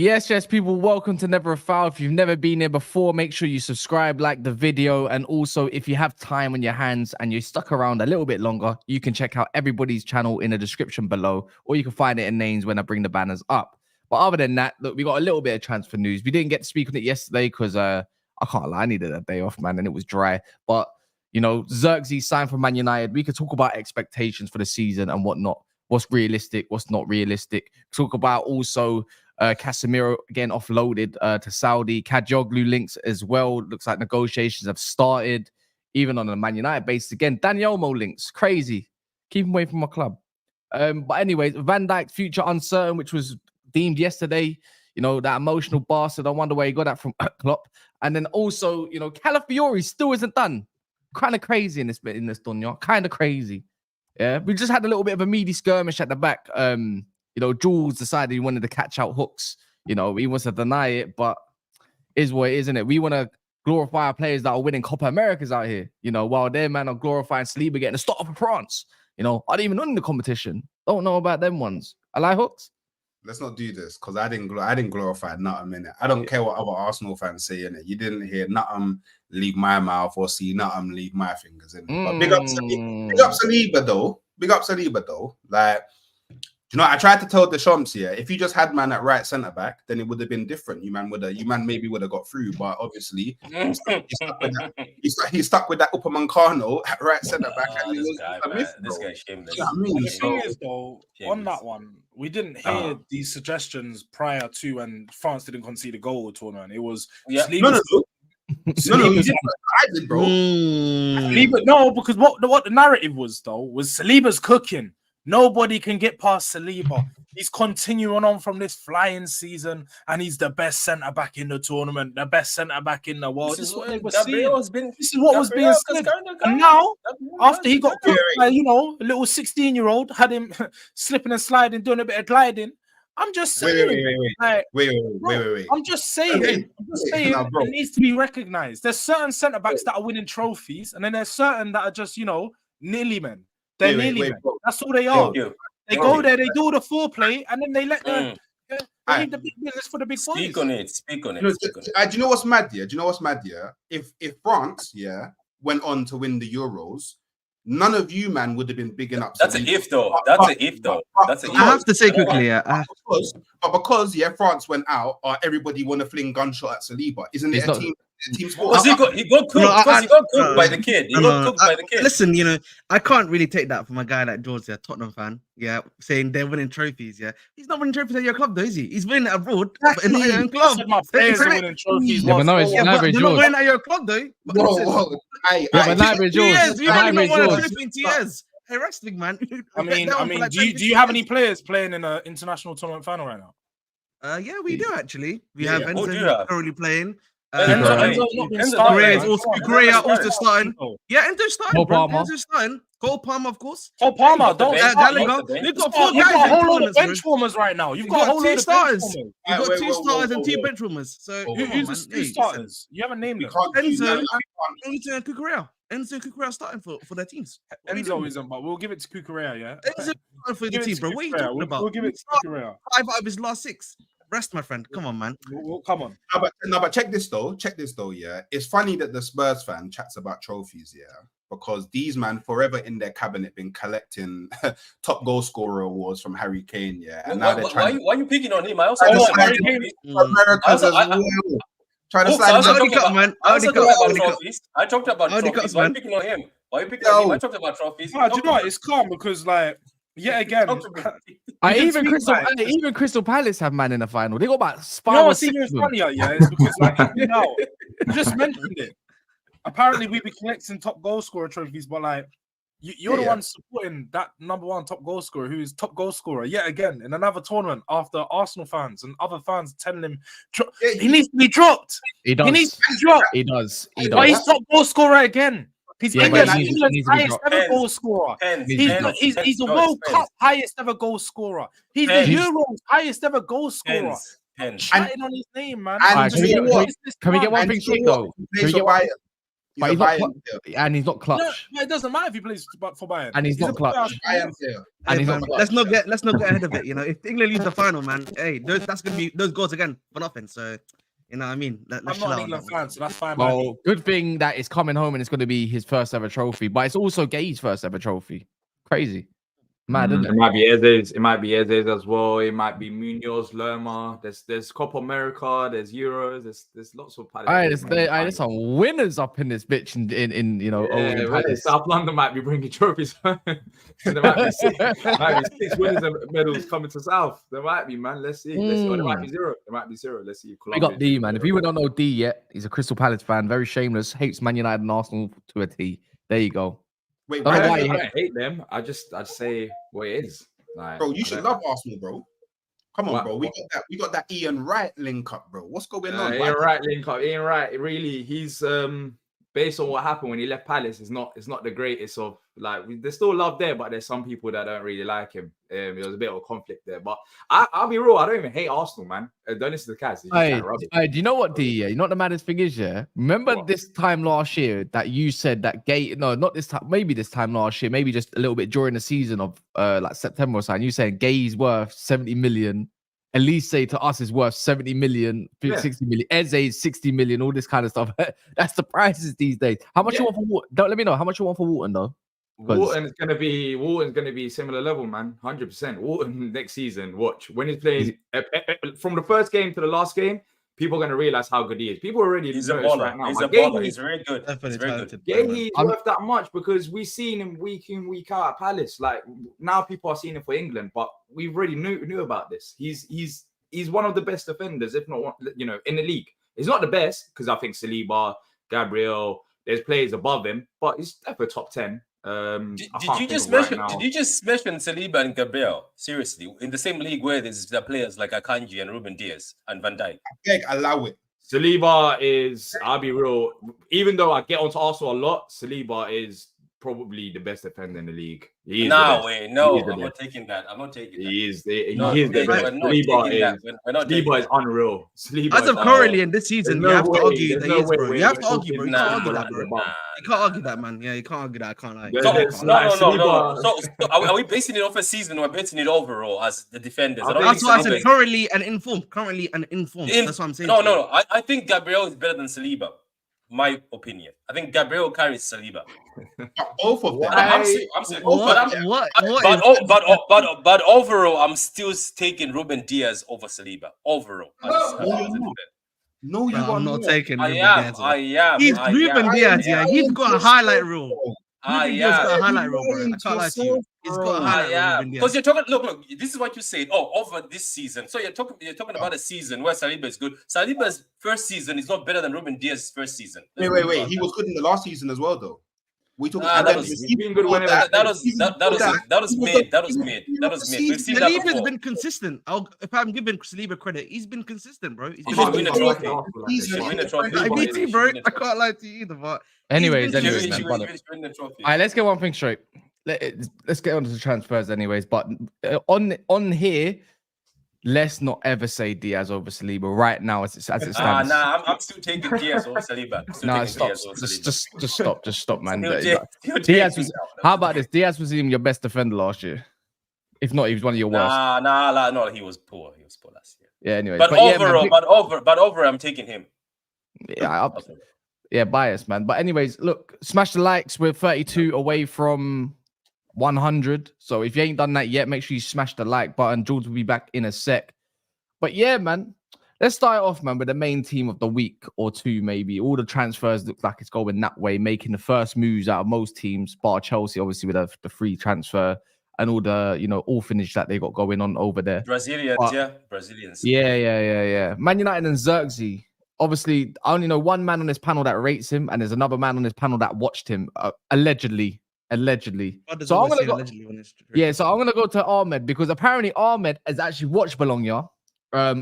Yes, people, welcome to Never a Foul. If you've never been here before, make sure you subscribe, like the video, and also if you have time on your hands and you're stuck around a little bit longer, you can check out everybody's channel in the description below, or you can find it in names when I bring the banners up. But other than that, look, we got a little bit of transfer news. We didn't get to speak on it yesterday because I can't lie, I needed a day off, man, and it was dry. But, you know, Zirkzee signed for Man United. We could talk about expectations for the season and whatnot. What's realistic, what's not realistic. Talk about also Casemiro again offloaded to Saudi. Kadioglu links as well. Looks like negotiations have started, even on the Man United basis. Again, Dani Olmo links. Crazy. Keep him away from my club. But anyways, Van Dijk future uncertain, which was deemed yesterday. You know, that emotional bastard. I wonder where he got that from Klopp. And then also, you know, Calafiori still isn't done. Kind of crazy in this dunya. Kind of crazy. Yeah, we just had a little bit of a meaty skirmish at the back. You know, Jules decided he wanted to catch out hooks. You know, he wants to deny it, but is what it is, isn't it? We want to glorify our players that are winning Copa Americas out here. You know, while their man are glorifying Saliba getting a start for France. You know, I didn't even know in the competition. Don't know about them ones. I like hooks. Let's not do this because I didn't glorify Nottingham in it. I don't care what other Arsenal fans say in it. You didn't hear Nottingham leave my mouth or see Nottingham leave my fingers in it. But big up Saliba though. Big up Saliba though. Like, you know, I tried to tell Deschamps here, if you just had man at right centre back, then it would have been different. You man maybe would have got through, but obviously he's stuck with that Upamecano at right centre back. And this guy shameless. You know what I mean? The thing is, though, on that one, we didn't hear these suggestions prior to when France didn't concede a goal or tournament. It was No, I did, bro. No, because what the narrative was though was Saliba's cooking. Nobody can get past Saliba. He's continuing on from this flying season, and he's the best centre back in the tournament, the best centre back in the world. This is what they were saying. This is what was being said. And now, after he got cooked by, you know, a little 16-year-old, had him slipping and sliding, doing a bit of gliding. I'm just saying. Wait. I'm just saying. It needs to be recognised. There's certain centre backs that are winning trophies, and then there's certain that are just, you know, nearly men. They're nearly men. That's all they are. They go there, they do the foreplay, and then they let them. They need the big business for the big boys. Speak on it. Do you know what's mad here? If France, went on to win the Euros, none of you, man, would have been bigging up. That's an if, though. I have to say quickly, because France went out, everybody want to fling gunshot at Saliba. Isn't it a team sport? He got cooked by the kid. He got cooked by the kid. Listen, you know, I can't really take that from a guy like George, Tottenham fan, saying they're winning trophies, He's not winning trophies at your club, though, is he? He's winning it abroad, but in your own club. My players are winning trophies. But no, it's never they're not winning at your club, though. But neither George. You haven't won a trophy in 2 years. Hey, wrestling, man. I mean, do you have any players playing in an international tournament final right now? Yeah, we do actually. We have Enzo currently playing. Korea also starting. Yeah, Enzo's starting. Enzo's starting. Cole Palmer, of course. Cole Palmer, don't. Gallagher. You've got 4 guys. You've got a whole lot of bench warmers right now. You've got 2 starters. You've got 2 starters and 2 bench warmers. So who's the 2 starters? You haven't named them. Enzo and Kukurea. Enzo and Kukurea starting for their teams. Enzo isn't, but we'll give it to Kukurea, Enzo starting for the team, bro. What are you talking about? We'll give it to Kukurea. 5 out of his last 6. Rest, my friend. Come on, man. Come on. No, but check this though. It's funny that the Spurs fan chats about trophies, because these man forever in their cabinet been collecting top goal scorer awards from Harry Kane, and now they're trying. Why are you picking on him? I also Harry Kane Americas as well. Trying to slide. I talked about trophies. Why are you picking on him? Why are you picking on him? I talked about trophies. Do you know what? It's calm because, like, again, even Crystal Palace have man in the final. They got about 5 or or 6. It's funnier, it's because, like, you just mentioned it. Apparently, we be collecting top goal scorer trophies, but like, you're the one supporting that #1 top goal scorer, who is top goal scorer yet again in another tournament after Arsenal fans and other fans telling him he needs to be dropped. He does. He needs to be dropped. He does. But he's top goal scorer again. He's Yeah, but England's he needs to be highest dropped. ever Pens. goal scorer. Pens, He's He's dropped. he's a No, World it's Cup highest ever goal scorer. He's the Pens. Euros highest ever goal scorer. Pens. Chatting on his name, man. And Alright, do you know what? Can we get one And thing do you straight know though? what? He Can plays we for get one? Bayern. He's But a he's not Bayern player. and he's not No, clutch. it doesn't matter if he plays for Bayern. And he's not a clutch. player. Bayern player. And Hey, he's man, not clutch. let's not get ahead of it. You know, if England lose the final, man, hey, that's gonna be those goals again for nothing. So, you know what I mean? Let's I'm chill not out an on England that one. fan, so that's fine. by me. Well, good thing that it's coming home and it's going to be his first ever trophy, but it's also Gay's first ever trophy. Crazy. Mad, isn't It it? might be Eze's. It might be Eze's as well. It might be Munoz, Lerma. There's Copa America. There's Euros. There's lots of. All right, there's some winners up in this bitch in you know, Owen Yeah, Palace. South London might be bringing trophies. There might be six winners and medals coming to South. There might be, man. Let's see. Let's see. Or there might be zero. There might be zero. Let's see. We got D, man. If you don't know D yet, he's a Crystal Palace fan, very shameless, hates Man United and Arsenal to a T. There you go. Wait, Don't know I why don't, you I don't hate them. I just say what it is. Like, bro, you I should don't- love Arsenal, bro. Come on, What- bro. We got that Ian Wright link up, bro. What's going on? Ian Wright link up. Ian Wright, really, he's based on what happened when he left Palace. It's not the greatest of like. There's still love there, but there's some people that don't really like him. There was a bit of a conflict there, but I'll be real. I don't even hate Arsenal, man. Don't listen to the cats. Hey, do you know what, D? Yeah, you know what the maddest thing is, yeah? Remember What? this time last year that you said that Gay, no, not this time, maybe this time last year, maybe just a little bit during the season of like September or something. You saying Gay's worth 70 million. Elise say to us is worth 70 million, 60 million. Eze is 60 million, all this kind of stuff. That's the prices these days. How much you want for Wharton? Don't let me know how much you want for Wharton though. Wharton's gonna be similar level, man. 100%. Wharton next season. Watch when he's playing from the first game to the last game. People are gonna realize how good he is. People already He's a notice baller. right now. He's Like, a baller. Gahey- He's very good. He's Definitely very good. talented. Yeah, man. he's worth that much because we've seen him week in, week out at Palace. Like now, people are seeing him for England, but we already knew about this. He's one of the best defenders, if not one, you know, in the league. He's not the best because I think Saliba, Gabriel, there's players above him, but he's definitely top 10. Did you just mention Saliba and Gabriel? Seriously, in the same league where there's the players like Akanji and Ruben Diaz and Van Dijk. I beg, allow it. Saliba is, I'll be real, even though I get onto Arsenal a lot, Saliba is probably the best defender in the league. He is No the best. way, He no, is the I'm not best. taking that. I'm not taking that. He is the No, he is the we're best. not Saliba taking that. is We're not taking Saliba is that. unreal. Saliba As is of unreal. currently in this season, There's you have no to way- argue there's that no he is, way bro. we're You have to talking argue, bro. You nah, can't argue that, Saliba bro. above. You can't argue that, man. Yeah, you can't argue that. I can't lie. There- You there's- can't No, lie. Saliba- So are we basing it off a season or basing it overall as the defenders? I don't That's think why I Saliba said is- currently and informed. Currently and informed. That's what I'm saying. to you. No. I think Gabriel is better than Saliba. My opinion. I think Gabriel carries Saliba. Both of them. I'm serious. But overall, I'm still taking Ruben Diaz over Saliba. Overall, No, you Bro, are I'm not not. taking I Ruben am. Diaz. I am. He's I Ruben am. Diaz, yeah. He's got a highlight reel. I Ruben Diaz got a am. highlight reel, bro. I can't lie to you. He's got a I highlight reel, am. Ruben Because Diaz. you're talking. Look. This is what you said. Oh, over this season. So you're talking about a season where Saliba is good. Saliba's first season is not better than Ruben Diaz's first season. Wait. He was good in the last season as well, though. We talking. That and was- then he's been good whenever. That was mid. That was mid. We've seen that Saliba's before. been consistent. If I'm giving Saliba credit, he's been consistent, bro. He's He been should win a consistent. trophy. He should win a trophy. I mean, too, bro. I can't lie to you either, but Anyways, He man. should brother. win the trophy. All right, let's get one thing straight. Let's get on to the transfers, anyways. But on here, let's not ever say Diaz over Saliba right now as it stands. I'm still taking Diaz over Saliba. No, stop. Just stop, man. Still Diaz taking- was. How about this? Diaz was even your best defender last year. If not, he was one of your worst. No, he was poor. He was poor last year. Yeah. Anyway, But overall, I'm taking him. Yeah, bias, man. But anyways, look, smash the likes. We're 32 away from 100. So if you ain't done that yet, make sure you smash the like button. George will be back in a sec. But yeah, man, let's start off, man, with the main team of the week or two, maybe. All the transfers look like it's going that way, making the first moves out of most teams, bar Chelsea, obviously, with the free transfer and all the, orphanage that they got going on over there. Brazilians. Yeah. Man United and Zirkzee. Obviously, I only know one man on this panel that rates him, and there's another man on this panel that watched him, allegedly. So I'm gonna go. So I'm gonna go to Ahmed because apparently Ahmed has actually watched Bologna,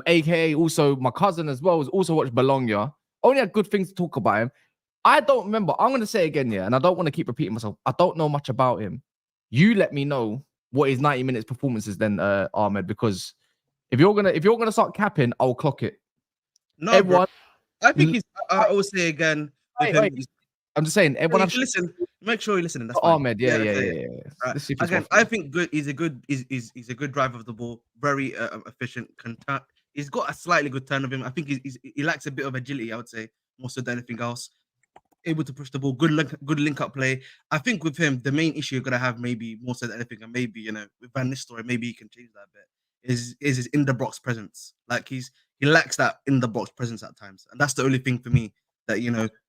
aka also my cousin as well has also watched Bologna. Only had good things to talk about him. I don't remember. I'm going to say again, yeah, and I don't want to keep repeating myself. I don't know much about him. You let me know what his 90 minutes performance is then, Ahmed, because if you're gonna start capping, I'll clock it. No, Everyone, bro. I think he's. I will say again. I'm just saying, everyone. Listen. Make sure you listen. That's Ahmed. Yeah. Right. Again, I think he's a good driver of the ball. Very efficient. He's got a slightly good turn of him. I think he lacks a bit of agility. I would say more so than anything else. Able to push the ball. Good link up play. I think with him, the main issue you're gonna have, maybe more so than anything, and maybe with Van Nistelrooy, maybe he can change that a bit. Is his in the box presence? Like he lacks that in the box presence at times, and that's the only thing for me that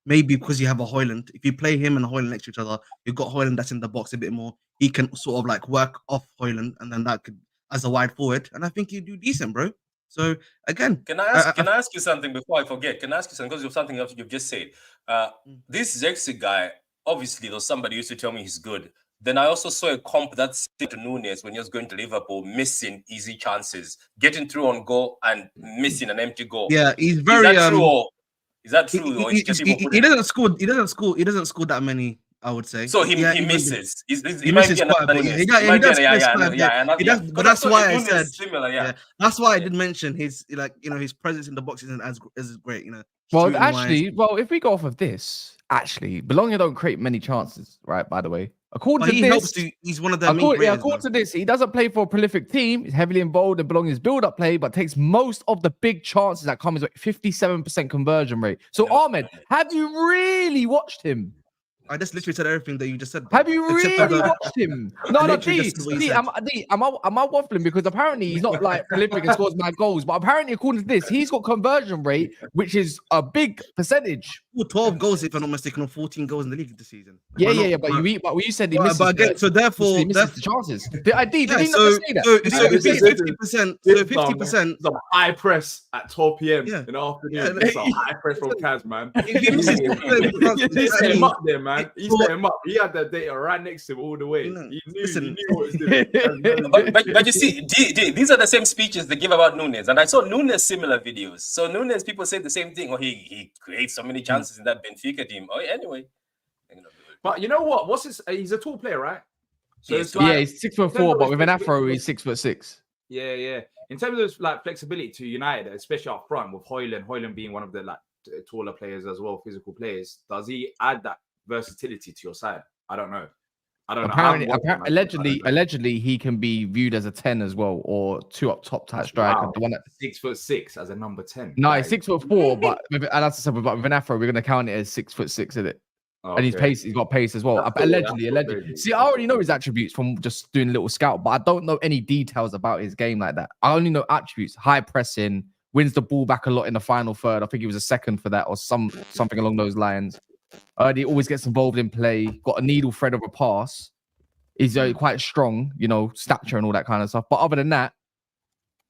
maybe because you have a Højlund, if you play him and Højlund next to each other, you've got Højlund that's in the box a bit more. He can sort of like work off Højlund, and then that could as a wide forward, and I think you do decent, bro. So again, can I ask you something before I forget? Can I ask you something because of something else you've just said? This Zirkzee guy, obviously, though somebody used to tell me he's good. Then I also saw a comp that's to Núñez when he was going to Liverpool, missing easy chances, getting through on goal and missing an empty goal. Yeah, he's very. Is that true? He doesn't score that many. I would say. So he misses. He misses quite a bit. He does quite a bit. But that's why I said similar. Yeah. That's why I did mention his his presence in the box isn't as great. Well, actually, if we go off of this, Bologna don't create many chances, right? By the way, according to this, he's one of the according to this, he doesn't play for a prolific team. He's heavily involved in Bologna's build-up play, but takes most of the big chances that come his way. 57% conversion rate. So, Ahmed, have you really watched him? I just literally said everything that you just said. Have you really watched him? No, D, am I waffling? Because apparently he's not like prolific and scores mad goals, but apparently according to this, he's got conversion rate, which is a big percentage. 12 goals, if I'm not mistaken, or 14 goals in the league this season. Yeah. But you said he misses. But again, so therefore, he misses the chances. Did he not say that? So 50%. The high press at 12 p.m. in the afternoon. It's a high press from Kaz, man. He's setting him up there, man. He set him up. He had that data right next to him all the way. He knew what he was doing. but you see, these are the same speeches they give about Núñez, and I saw Núñez similar videos. So Núñez, people say the same thing. He creates so many chances in that Benfica team. Anyway. But you know what? He's a tall player, right? So he's 6'4", but with an afro, he's 6'6". Yeah. In terms of like flexibility to United, especially up front with Højlund being one of the like taller players as well, physical players, does he add that versatility to your side? I don't know. Apparently, allegedly, he can be viewed as a 10 as well, or two up top type striker. Wow. The one at 6'6" as a number 10. No, he's 6'4", but with an afro, we're gonna count it as 6'6", isn't it? Oh, and he's got pace as well. Allegedly. See, I already know his attributes from just doing a little scout, but I don't know any details about his game like that. I only know attributes: high pressing, wins the ball back a lot in the final third. I think he was a second for that, or something along those lines. He always gets involved in play. Got a needle thread of a pass. He's quite strong, stature and all that kind of stuff. But other than that,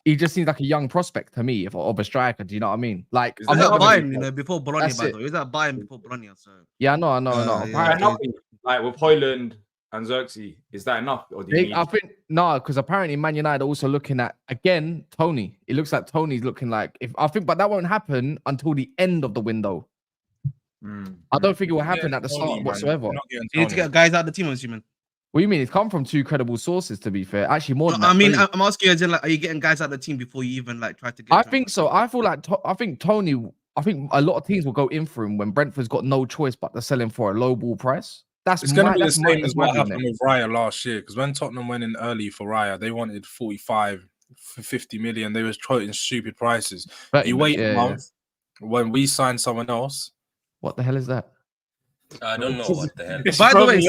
he just seems like a young prospect to me of a striker. Do you know what I mean? Like, I'm not Bayern, before Bologna, by the way. Is that Bayern before Bologna? So yeah, no. Like with Højlund and Zirkzee, is that enough? Or I think no, because apparently Man United are also looking at again Tony. It looks like Tony's looking like but that won't happen until the end of the window. I don't think it will happen at the start whatsoever. You need to get guys out of the team, I'm assuming. What do you mean? It's come from two credible sources, to be fair. Actually, more than that. I mean, I'm asking you, are you getting guys out of the team before you even try to get? I think so. I feel like I think a lot of teams will go in for him when Brentford's got no choice but to sell him for a low ball price. It's going to be the same as what happened with Raya last year. Because when Tottenham went in early for Raya, they wanted 45 for 50 million. They was quoting stupid prices. You wait a month. When we signed someone else. What the hell is that? I don't know what the hell. By the way,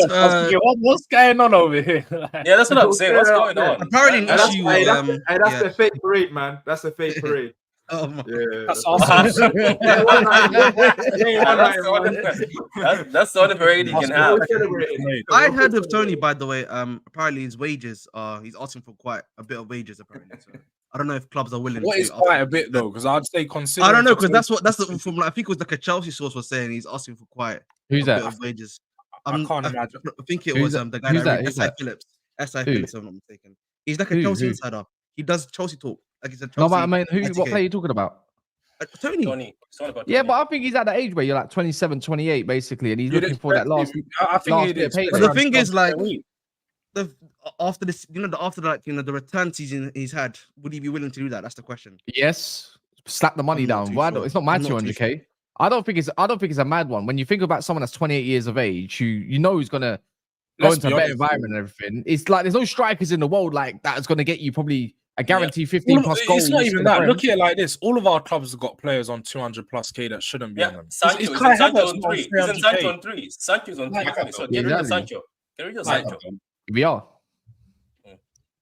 what's going on over here? Yeah, that's what I'm saying. What's going on? Apparently, that's the fake parade, man. That's the fake parade. That's awesome. That's the only parade he can have. I heard of Tony, by the way. Apparently, his wages he's asking for quite a bit of wages. Apparently, so I don't know if clubs are willing. What is quite a bit though? Because I'd say consider. I don't know because that's from I think it was like a Chelsea source was saying he's asking for quite. Who's that? Of wages. I can't imagine. I think it was the guy that S.I. Phillips. S.I. Phillips, if I'm not mistaken. He's like a Chelsea insider. He does Chelsea talk. Like he's a Chelsea. No, but I mean, what player are you talking about? Tony. It's not about Yeah, Tony. but I think he's at that age where you're like 27, 28, basically, and he's You'd looking for that expect last. him- I think last you'd bit of expect payday. But the him thing to is, like, wait. after this, after that, the return season he's had, would he be willing to do that? That's the question. Yes, slap the money I'm not down. too Why sure. don't, it's not my I'm not too 200k. I don't think it's a mad one. When you think about someone that's 28 years of age, you know who's gonna go Let's into a be better honest, environment and everything. It's like there's no strikers in the world like that is gonna get you probably a guarantee 15 All- plus goals. It's not even in the that. Prem. Look at it like this. All of our clubs have got players on 200 plus K that shouldn't be on Yeah, them. Sancho It's is Kai Sancho Havertz on not 3. Isn't 300K. Sancho on 3? Sancho's on 3. Like, So get rid of exactly. Sancho. Get rid of Like, Sancho. We are.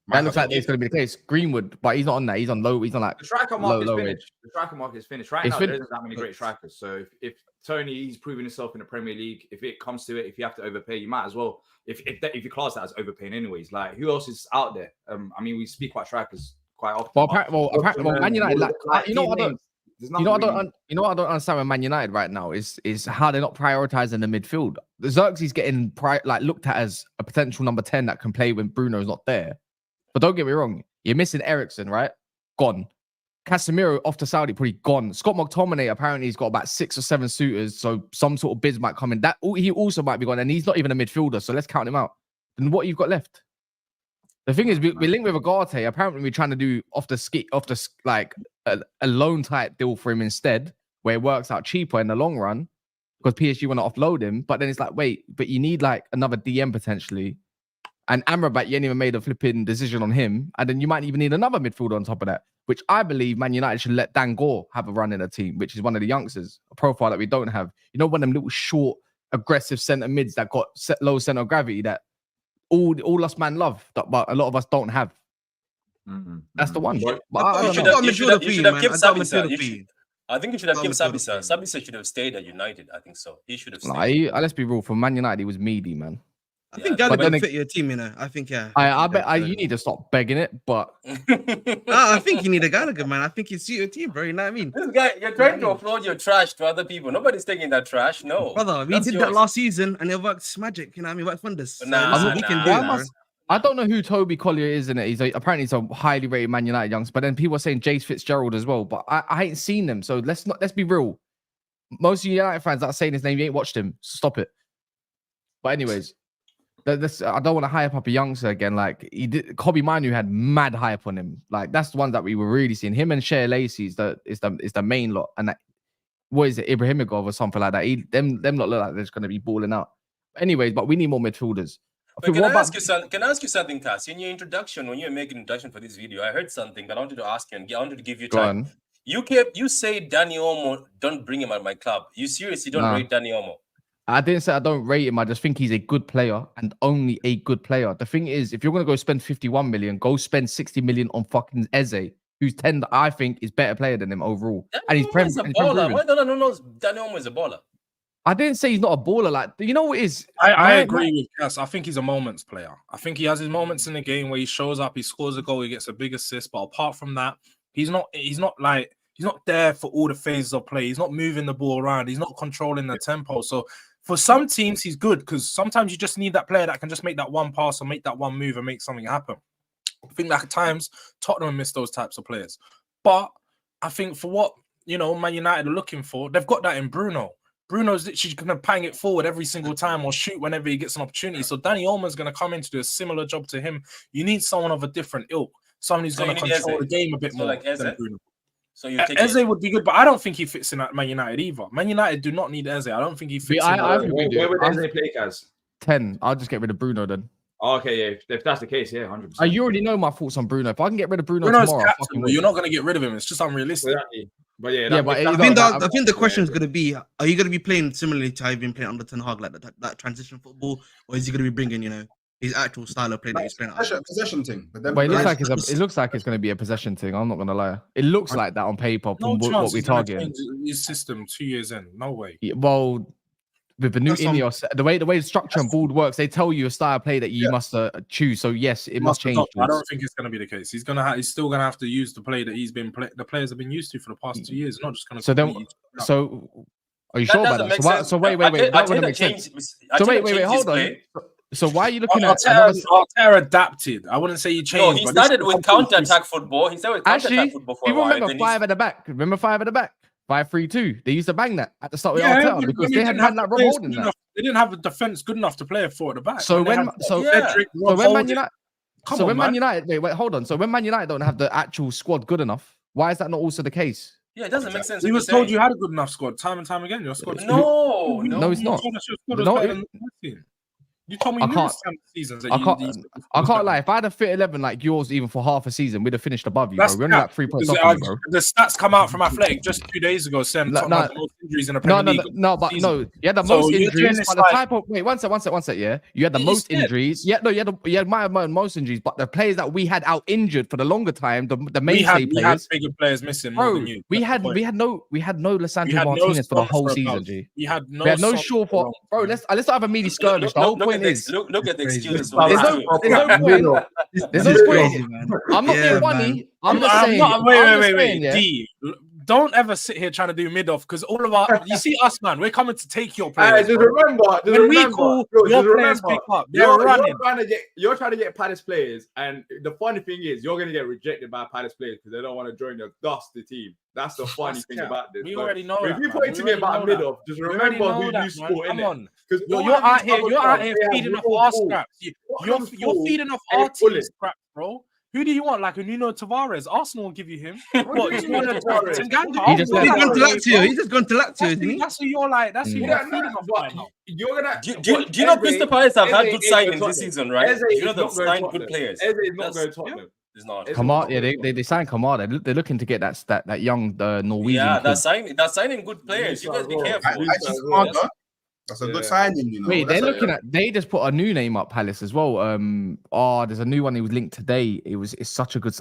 my That looks God. like it's gonna be the case. Greenwood, but he's not on that. He's on low. He's on like The striker low market is finished. age. The striker market is finished. Right It's now, fin- there isn't that many great strikers. So if Tony, he's proven himself in the Premier League. If it comes to it, if you have to overpay, you might as well. If you class that as overpaying, anyways, like who else is out there? I mean, we speak about strikers quite often. Well, Man United, like, you know what I don't. There's You know what nothing I don't understand with Man United right now is how they're not prioritizing the midfield. The Zirkzee's getting looked at as a potential number 10 that can play when Bruno's not there. But don't get me wrong, you're missing Eriksen, right? Gone. Casemiro off to Saudi, probably gone. Scott McTominay apparently he's got about 6 or 7 suitors, so some sort of bids might come in. That he also might be gone, and he's not even a midfielder, so let's count him out. Then what you've got left? The thing is, we linked with Agate. Apparently, we're trying to do a loan type deal for him instead, where it works out cheaper in the long run because PSG want to offload him. But then it's like, wait, but you need like another DM potentially. And Amrabat, you ain't even made a flipping decision on him. And then you might even need another midfielder on top of that, which I believe Man United should let Dan Gore have a run in a team, which is one of the youngsters, a profile that we don't have. You know, one of them little short, aggressive centre mids that got low centre of gravity that all us man love, but a lot of us don't have. That's the one. But I don't know. You should have kept Sabitzer. Sabitzer. I think you should have kept Got Sabitzer. midfielder. Sabitzer should have stayed at United. I think so. He should have Nah, stayed. let's be real. For Man United, he was meaty, man. I think Yeah, but Gallagher then fit your team, I think, yeah. I bet you need to stop begging it, but I think you need a Gallagher, man. I think he suit your team, bro. You know what I mean? This guy, you're trying to offload your trash to other people. Nobody's taking that trash. No, Brother, we That's did yours. that last season and it worked magic. You know what I mean? It worked wonders. So Nah, listen, nah. we can Why do it, must- bro. I don't know who Toby Collier is in it. Apparently he's a highly rated Man United youngster, but then people are saying Jace Fitzgerald as well. But I ain't seen them, so let's be real. Most of United fans that are saying his name, you ain't watched him. So stop it. But anyways, I don't want to hype up a youngster again. Like Kobe Manu had mad hype on him. Like that's the one that we were really seeing. Him and Shea Lacey is the main lot. And what is it, Ibrahimov or something like that? Them lot look like they're just gonna be balling out. Anyways, but we need more midfielders. But can I ask you something, Cass? In your introduction, when you were making an introduction for this video, I heard something that I wanted to ask you and I wanted to give you time. You say Dani Olmo, don't bring him at my club. You seriously don't rate Dani Olmo? I didn't say I don't rate him. I just think he's a good player and only a good player. The thing is, if you're going to go spend 51 million, go spend 60 million on fucking Eze, who's 10 that I think is better player than him overall. And he's a baller. No. Dani Olmo is a baller. I didn't say he's not a baller. Like, you know what it is? I agree with Cass. I think he's a moments player. I think he has his moments in the game where he shows up, he scores a goal, he gets a big assist. But apart from that, he's not there for all the phases of play. He's not moving the ball around. He's not controlling the tempo. So for some teams, he's good because sometimes you just need that player that can just make that one pass or make that one move and make something happen. I think that at times Tottenham miss those types of players. But I think for what Man United are looking for, they've got that in Bruno. Bruno's literally going to pang it forward every single time or shoot whenever he gets an opportunity. So Dani Olmo's going to come in to do a similar job to him. You need someone of a different ilk, someone who's going to control the game a bit more than Bruno. So Eze would be good, but I don't think he fits in at Man United either. Man United do not need Eze. I don't think he fits in. Where would Eze play, Kaz? 10. I'll just get rid of Bruno then. Oh, okay, yeah. If that's the case, yeah, 100%. You already know my thoughts on Bruno. If I can get rid of Bruno Bruno's tomorrow, captain, you're not going to get rid of him. It's just unrealistic. Exactly. But yeah, I think the question is going to be: are you going to be playing similarly to how you've been playing under Ten Hag, like that transition football, or is he going to be bringing his actual style of play that he's playing? Possession thing, but then it looks like it's going to be a possession thing. I'm not going to lie. It looks like that on paper from what we target. His system 2 years in, no way. Yeah, well, with the new Ineos, the way the structure and board works, they tell you a style of play that you must choose. So yes, it must change. I don't think it's going to be the case. He's still going to have to use the play that the players have been used to for the past 2 years. Not just going to. So are you sure about that? So wait. That wouldn't make sense. So wait. Hold on. So why are you looking at Arteta adapted? I wouldn't say he changed. No, he started with counter-attack football. He started with counter-attack football for a while. Remember 5 at the back? Remember 5 at the back? 5-3-2. They used to bang that at the start with Yeah, Arteta but because when they they hadn't didn't had have that Rob players Holding good that. enough, they didn't have a defense good enough to play a four at the back. So When they when had so Cedric, so Rob when Man Holding, United come so on, when Man man. United wait, hold on. So when Man United don't have the actual squad good enough, why is that not also the case? Yeah, it doesn't make sense. He what was you're told saying. you had a good enough squad time and time again. Your squad. No, No, it's You not. told us your squad was No, better than the team. You told me I numerous can't- times seasons that I you. can't these- I can't lie. If I had a fit 11 like yours even for half a season, we'd have finished above you, bro. That's We're only cap, like 3 points because, off you, bro. the stats come out from Athletic just 2 days ago saying No, Tottenham no. had the most injuries in the No, Premier no, League. no, but season. no, you had the So most you're doing injuries, this but the like- type of wait, one sec, yeah. You had the He most said- injuries. Yeah, no, you might have most injuries, but the players that we had out injured for the longer time, the we mainstay had players, bigger players missing more bro. than you. We That's the had point. no We Lissandro had no Martinez for the Son whole for season, about- G. We had no. We had no Son Shaw for for bro. Let's not have a meaty skirmish. The whole point is look at the Crazy. excuses. There's there's for no this too. there's no point. There's no It's point. crazy, man. I'm not Yeah, being man. funny. I'm just saying. not, I'm wait, just wait, saying, yeah. D, don't ever sit here trying to do mid off because all of our, you see us, man, we're coming to take your Hey, players. just bro. remember, When we call, your players pick up. They're running. You're trying to get Palace players, and the funny thing is, you're gonna get rejected by Palace players because they don't want to join your dusty team. That's the funny thing about this. We But already know if that. you man. put it We to me already about know mid that. off, just We already remember know who that, you man. score in Come it. on. Because You're out here feeding off our scraps. You're feeding off our team scraps, bro. Who do you want? Like a Nuno Tavares? Arsenal will give you him. What? You want Tavares? Tanganga? He just He's said- gone to Lazio. He's just gone to Lazio, isn't he? That's who you're like. That's who Mm. you're feeding off right now. You're gonna. Do you know Crystal Palace have had good signings this season, right? Eze Do you know is they've not going signed Tottenham. good players? Eze is not That's- going Tottenham. It's not. Eze- Kamara, yeah, they signed Kamara. They're looking to get that young Norwegian. Yeah, kid. they're signing good players. You guys be careful. That's a good signing, you know. Wait, That's they're a- looking at. They just put a new name up, Palace as well. There's a new one. He was linked today. It's such a good.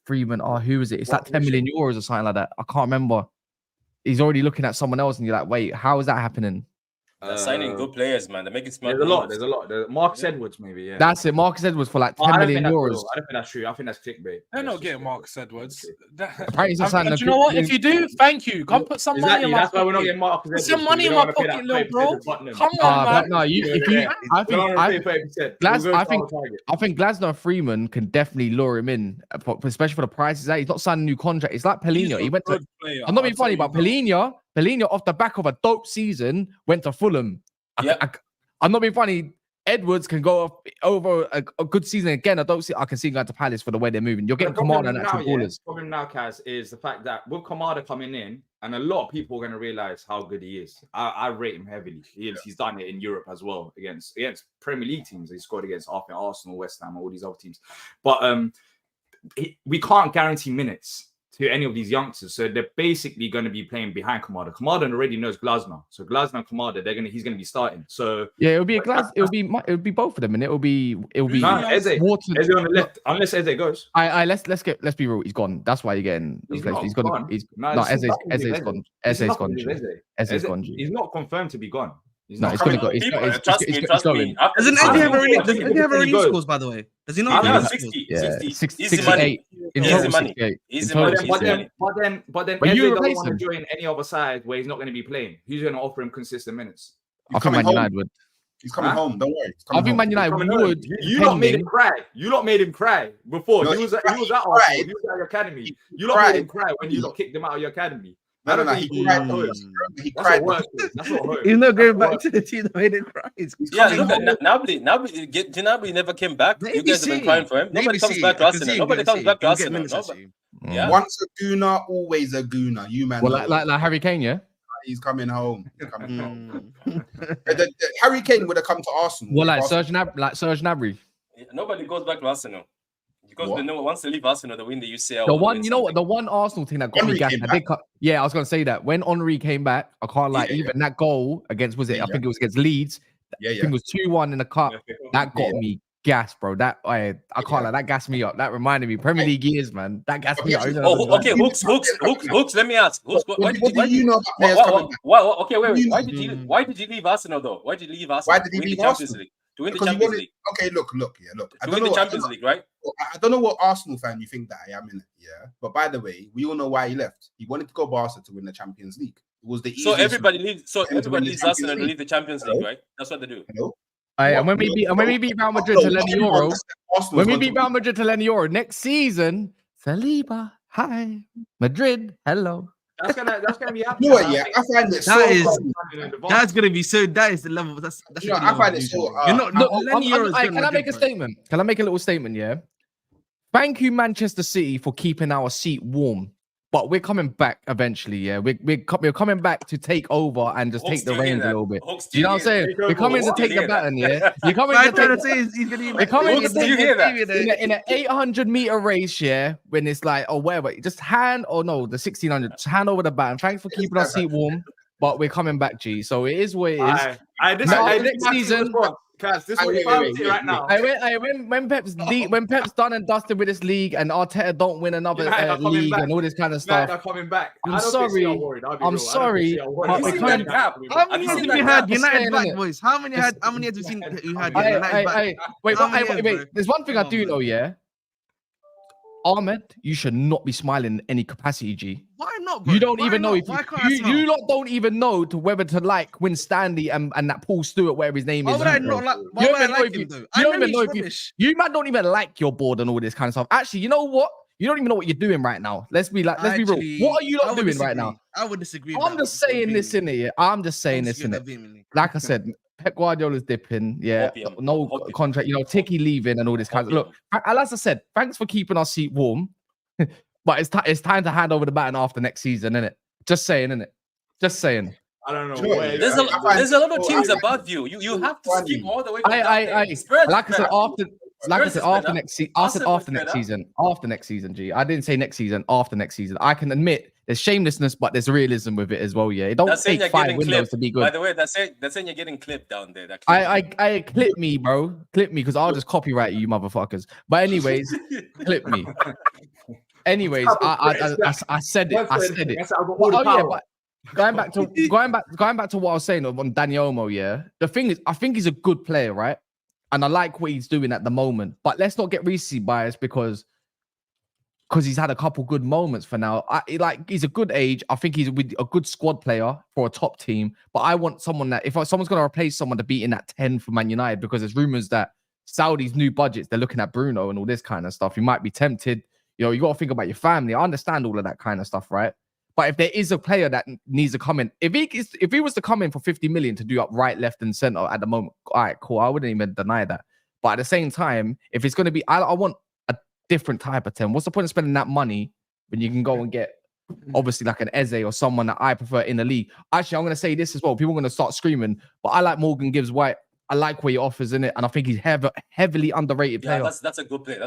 Freeman. Who is it? It's like 10 million euros or something like that. I can't remember. He's already looking at someone else, and you're like, wait, how is that happening? They're signing good players, man. They're making smart There's a lot. moves. There's a lot. Marcus Edwards, maybe. Yeah. That's it. Marcus Edwards for like 10 I don't million think that's euros. true. I don't think that's true. I think that's clickbait. They're not That's getting just- Marcus Edwards. Apparently he's not signing Do a you know what? good- If you do, thank you. Come put some money Exactly. in my That's why we're not pocket. getting Marcus Put Edwards. some money in my pocket, little bro. Come on, man. No, I think Glasner and Freeman can definitely lure him in, especially for the prices. He's not signing a new contract. It's like Pellegrini. He went to. I'm not being funny, but Pellegrini off the back of a dope season went to Fulham. I'm not being funny. Edwards can go over a good season again. I can see him going to Palace for the way they're moving. You're getting Kamada and actual ballers. The problem now, Kaz, is the fact that with Kamada coming in, and a lot of people are going to realize how good he is. I rate him heavily. He's done it in Europe as well against Premier League teams. He scored against Arsenal, West Ham, all these other teams. But we can't guarantee minutes to any of these youngsters, so they're basically going to be playing behind Kamada. Kamada already knows Glasner, so Glasner and Kamada, he's going to be starting. So yeah, it'll be it'll be both of them, and it'll be Eze on the left, unless Eze goes. Let's be real. He's gone. That's why you're getting. He's Eze's gone. Eze's gone. He's not confirmed to be gone. He's gonna go. Trust me. Doesn't Eddie have a release scores, by the way? Does he not? Yeah, have 68 in total. 68. Easy money. But then But Eze you doesn't replace want to him. join any other side where he's not going to be playing. Who's going to offer him consistent minutes? I think Man United would. He's coming home. Don't worry. I think Man United would. You lot made him cry. You lot made him cry before. He was at Arsenal. He was at your academy. You lot made him cry when you lot kicked him out of your academy. No. He cried. He cried. That's what hurt. He's not going back to the team that made him cry. Yeah, look at Gnabry never came back. You guys have been crying for him. Nobody comes back to Arsenal. Nobody comes back to Arsenal. Yeah. Once a gooner, always a gooner. You man. Well, like Harry Kane, yeah. He's coming home. Harry Kane would have come to Arsenal. Well, like Serge Gnabry. Nobody goes back to Arsenal. Because once they leave Arsenal, they win the UCL. The one, you know what? The one Arsenal thing that got me gassed. Yeah, I was gonna say that when Henry came back, I can't lie. Even that goal against I think it was against Leeds. I think it was 2-1 in the cup. That got me gassed, bro. That I can't lie. That gassed me up. That reminded me Premier League years, man. That gassed me up. Oh, okay. Hooks. Let me ask. Hooks, why did you know about players coming back? Okay, wait. Why did you leave Arsenal though? Why did you leave Arsenal? Why did he leave Champions League? To win the Champions League. Okay, look. To win the Champions League, right? I don't know what Arsenal fan you think that I am in it, yeah. But by the way, we all know why he left. He wanted to go Barca to win the Champions League. It was the easiest. So everybody leaves Arsenal and leave the Champions League, right? That's what they do. And when we beat Real Madrid to Lenny Euro, next season, Saliba, hi, Madrid, hello. That's gonna be happening. You know what? Yeah, I find it so. That's gonna be so. That is the level. That's You know, I find it so. You're not. Lenny Euros can I make a statement? Can I make a little statement? Yeah. Thank you, Manchester City, for keeping our seat warm. But we're coming back eventually, yeah. We're coming back to take over and just take the reins a little bit. Do you know what I'm saying? We're coming to take the baton, yeah. You're coming to take. We're coming to take in an 800-meter race, yeah. When it's like, oh, whatever, just hand or no, the 1600, just hand over the baton. Thanks for keeping our seat warm, but we're coming back, G. So it is what it is. Next season. This is what you're right now. When Pep's done and dusted with this league and Arteta don't win another league and all this kind of stuff. They're coming back. I'm sorry. I'm sorry. How many heads have you had? United back, boys. How many heads have you seen you had? Wait. There's one thing I do know, yeah. Ahmed, you should not be smiling in any capacity, G. Why not, bro? You don't even know if you lot don't even know to whether to like Win Stanley and that Paul Stewart, whatever his name is. Why would I like him, though? You don't even know if you man don't even like your board and all this kind of stuff. Actually, you know what? You don't even know what you're doing right now. Let's be real. What are you lot doing right now? I would disagree. I'm just saying this in it. I'm just saying this in it. Like I said, Pep Guardiola's dipping. Yeah, no contract. You know, Tiki leaving and all this kind of. Look, as I said, thanks for keeping our seat warm. But it's time to hand over the baton after next season, innit? Just saying, innit? Just saying. I don't know. There's a lot of teams above you. You have to skip all the way. Like I said, after next season, G. I didn't say next season, after next season. I can admit there's shamelessness, but there's realism with it as well. Yeah, it don't take 5 windows to be good. By the way, that's saying you're getting clipped down there. I clip me, bro. Clip me because I'll just copyright you, motherfuckers. But anyways, clip me. Anyways, I said it. I said it. But going back to what I was saying on Dani Olmo, yeah. The thing is, I think he's a good player, right? And I like what he's doing at the moment. But let's not get recency bias because he's had a couple good moments for now. He's a good age. I think he's a good squad player for a top team. But I want someone that, if someone's going to replace someone to be in that 10 for Man United, because there's rumors that Saudi's new budgets, they're looking at Bruno and all this kind of stuff. You might be tempted. You know, you got to think about your family. I understand all of that kind of stuff, right? But if there is a player that needs to come in, if he was to come in for 50 million to do up right, left, and center at the moment, all right, cool. I wouldn't even deny that. But at the same time, if it's going to be, I want a different type of 10. What's the point of spending that money when you can go and get obviously like an Eze or someone that I prefer in the league? Actually, I'm going to say this as well. People are going to start screaming, but I like Morgan Gibbs-White. I like what he offers in it, and I think he's heavily underrated player. Yeah, that's a good player.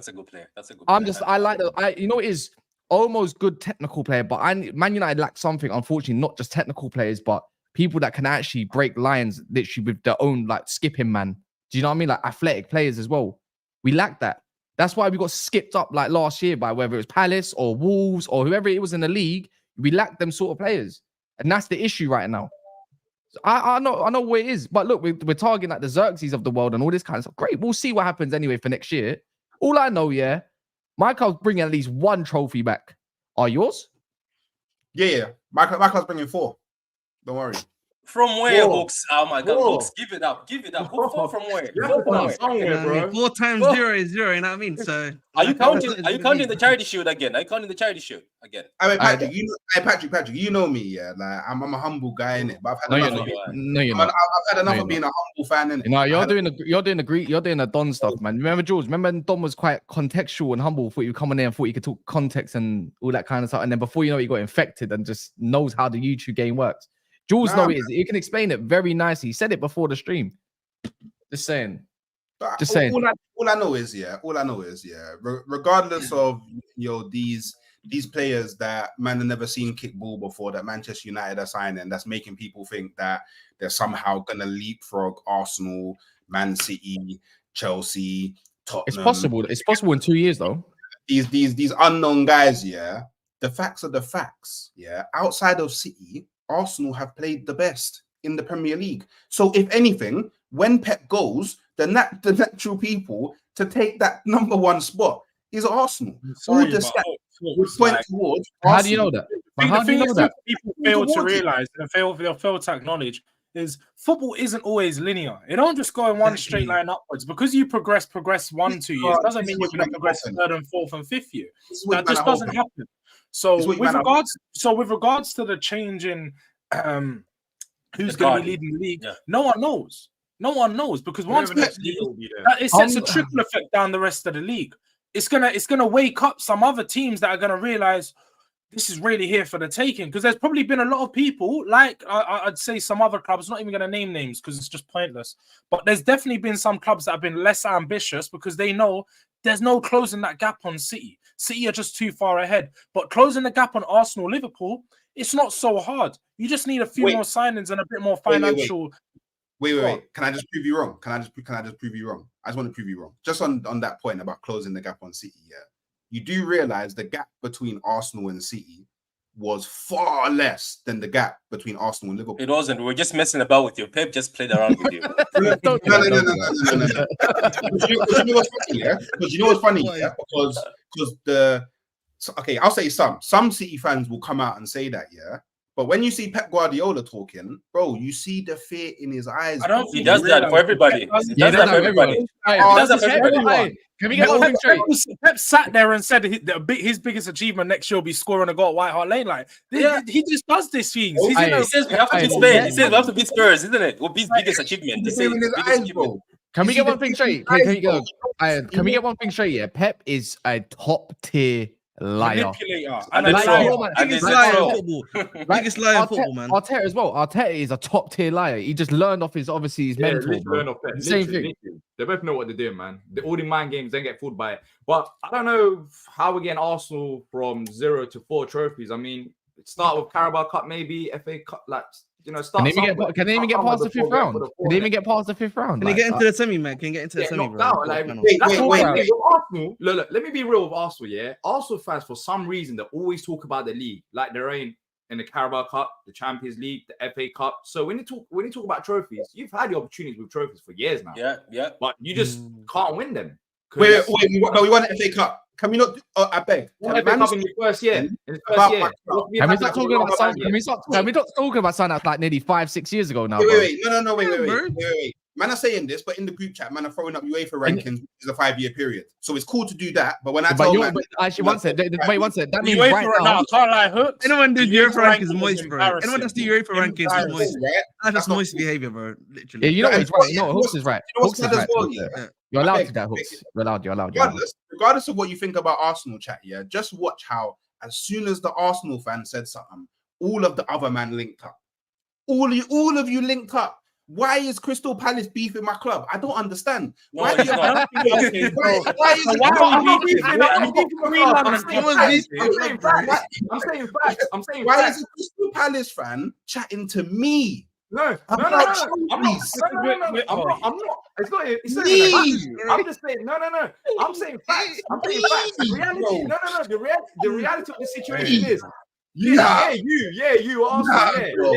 You know, it is almost good technical player, but Man United lack something, unfortunately, not just technical players, but people that can actually break lines literally with their own like skipping man. Do you know what I mean? Like athletic players as well. We lack that. That's why we got skipped up like last year by whether it was Palace or Wolves or whoever it was in the league. We lack them sort of players, and that's the issue right now. So I know what it is, but look, we're targeting like the Zirkzees of the world and all this kind of stuff. Great, we'll see what happens anyway for next year. All I know, yeah. Michael's bringing at least 1 trophy back. Are yours? Yeah. Michael's bringing 4. Don't worry. From where, Hooks? Oh my God, Hooks, give it up. Who fought from where? 4 times 0 is 0, you know what I mean? So are you counting the charity shield again? I mean, Patrick, Patrick, you know me, yeah. Like I'm a humble guy in it, but I've had enough of being a humble fan in it. No, you're doing the Don stuff, man. Remember George? Remember Don was quite contextual and humble. Thought you were coming in and thought you could talk context and all that kind of stuff. And then before you know it, you got infected and just knows how the YouTube game works. Jules knows it. He can explain it very nicely. He said it before the stream. Just saying. All I know is, regardless of these players that man have never seen kick ball before, that Manchester United are signing, that's making people think that they're somehow gonna leapfrog Arsenal, Man City, Chelsea, Tottenham. It's possible. It's possible in 2 years though. These unknown guys, yeah. The facts are the facts, yeah. Outside of City, Arsenal have played the best in the Premier League. So if anything, when Pep goes, the natural people to take that number 1 spot is Arsenal. All the stats would point towards Arsenal. How do you know that? How do you know that? People fail to realize and fail to acknowledge is football isn't always linear. It don't just go in one straight line upwards. Because you progress 1-2 years doesn't mean you're going to progress 3rd and 4th and 5th year. That just doesn't happen. So with regards to the change in who's going to be leading the league, no one knows. No one knows, because once it sets a trickle effect down the rest of the league. It's gonna wake up some other teams that are gonna realize this is really here for the taking. Because there's probably been a lot of people, like I'd say some other clubs, not even gonna name names because it's just pointless. But there's definitely been some clubs that have been less ambitious because they know there's no closing that gap on City. City are just too far ahead. But closing the gap on Arsenal, Liverpool, it's not so hard. You just need a few more signings and a bit more financial. Wait. Can I just prove you wrong? Can I just prove you wrong? I just want to prove you wrong. Just on that point about closing the gap on City, yeah. You do realize the gap between Arsenal and City was far less than the gap between Arsenal and Liverpool. It wasn't. We were just messing about with you. Pep just played around with you. No. Because you know what's funny, yeah? Because you know what's funny, yeah? Because okay, I'll say some City fans will come out and say that, yeah. But when you see Pep Guardiola talking, bro, you see the fear in his eyes. He does that for everybody. He does that for everybody. Can we get one thing straight? Pep sat there and said his biggest achievement next year will be scoring a goal at White Hart Lane. Like, he just does these things. He says we have to beat Spurs. He says we have to beat Spurs, isn't it? What his biggest achievement? He says Can we get one thing straight? Can we get one thing straight? Yeah, Pep is a top tier liar. Manipulator. Biggest liar in football. Biggest liar in football, man. Arteta as well. Arteta is a top tier liar. He just learned off his mentor. Same thing. They both know what they're doing, man. All the mind games, don't get fooled by it. But I don't know how we're getting Arsenal from 0 to 4 trophies. I mean, start with Carabao Cup, maybe FA Cup, like, you know, start. Can they even get past the 5th round? Can they even get past the 5th round? Can they get into the semi, man? Can you get into the semi, bro? Wait. Arsenal, look, let me be real with Arsenal, yeah? Arsenal fans, for some reason, they always talk about the league, like they're in the Carabao Cup, the Champions League, the FA Cup. So when you talk about trophies, you've had the opportunities with trophies for years now. Yeah. But you just can't win them. Wait, we won the FA Cup. Can we not? I beg. FA Cup in your first year. Can we start talking about something? Can we start talking about something that's like nearly 5-6 years ago now? Wait. Man are saying this, but in the group chat, man are throwing up UEFA rankings, which is a 5-year period. So it's cool to do that. But when I tell man, actually, one second. That means right now, can't lie, Hooks. Anyone do UEFA rankings moist, bro. Anyone that's do UEFA rankings is moist. That's just moist behavior, bro. Literally. Yeah, you know what he's right. No, Hooks is right. Hooks is right. You're allowed to that, Hooks. You're allowed. Regardless of what you think about Arsenal, chat, yeah, just watch how as soon as the Arsenal fan said something, all of the other man linked up. All of you linked up. Why is Crystal Palace beefing my club? I don't understand. Why is Crystal Palace fan chatting to me? No. I'm not. It's not even I'm just saying, no. I'm saying facts. Reality. No. The reality of the situation is. You, Arsenal.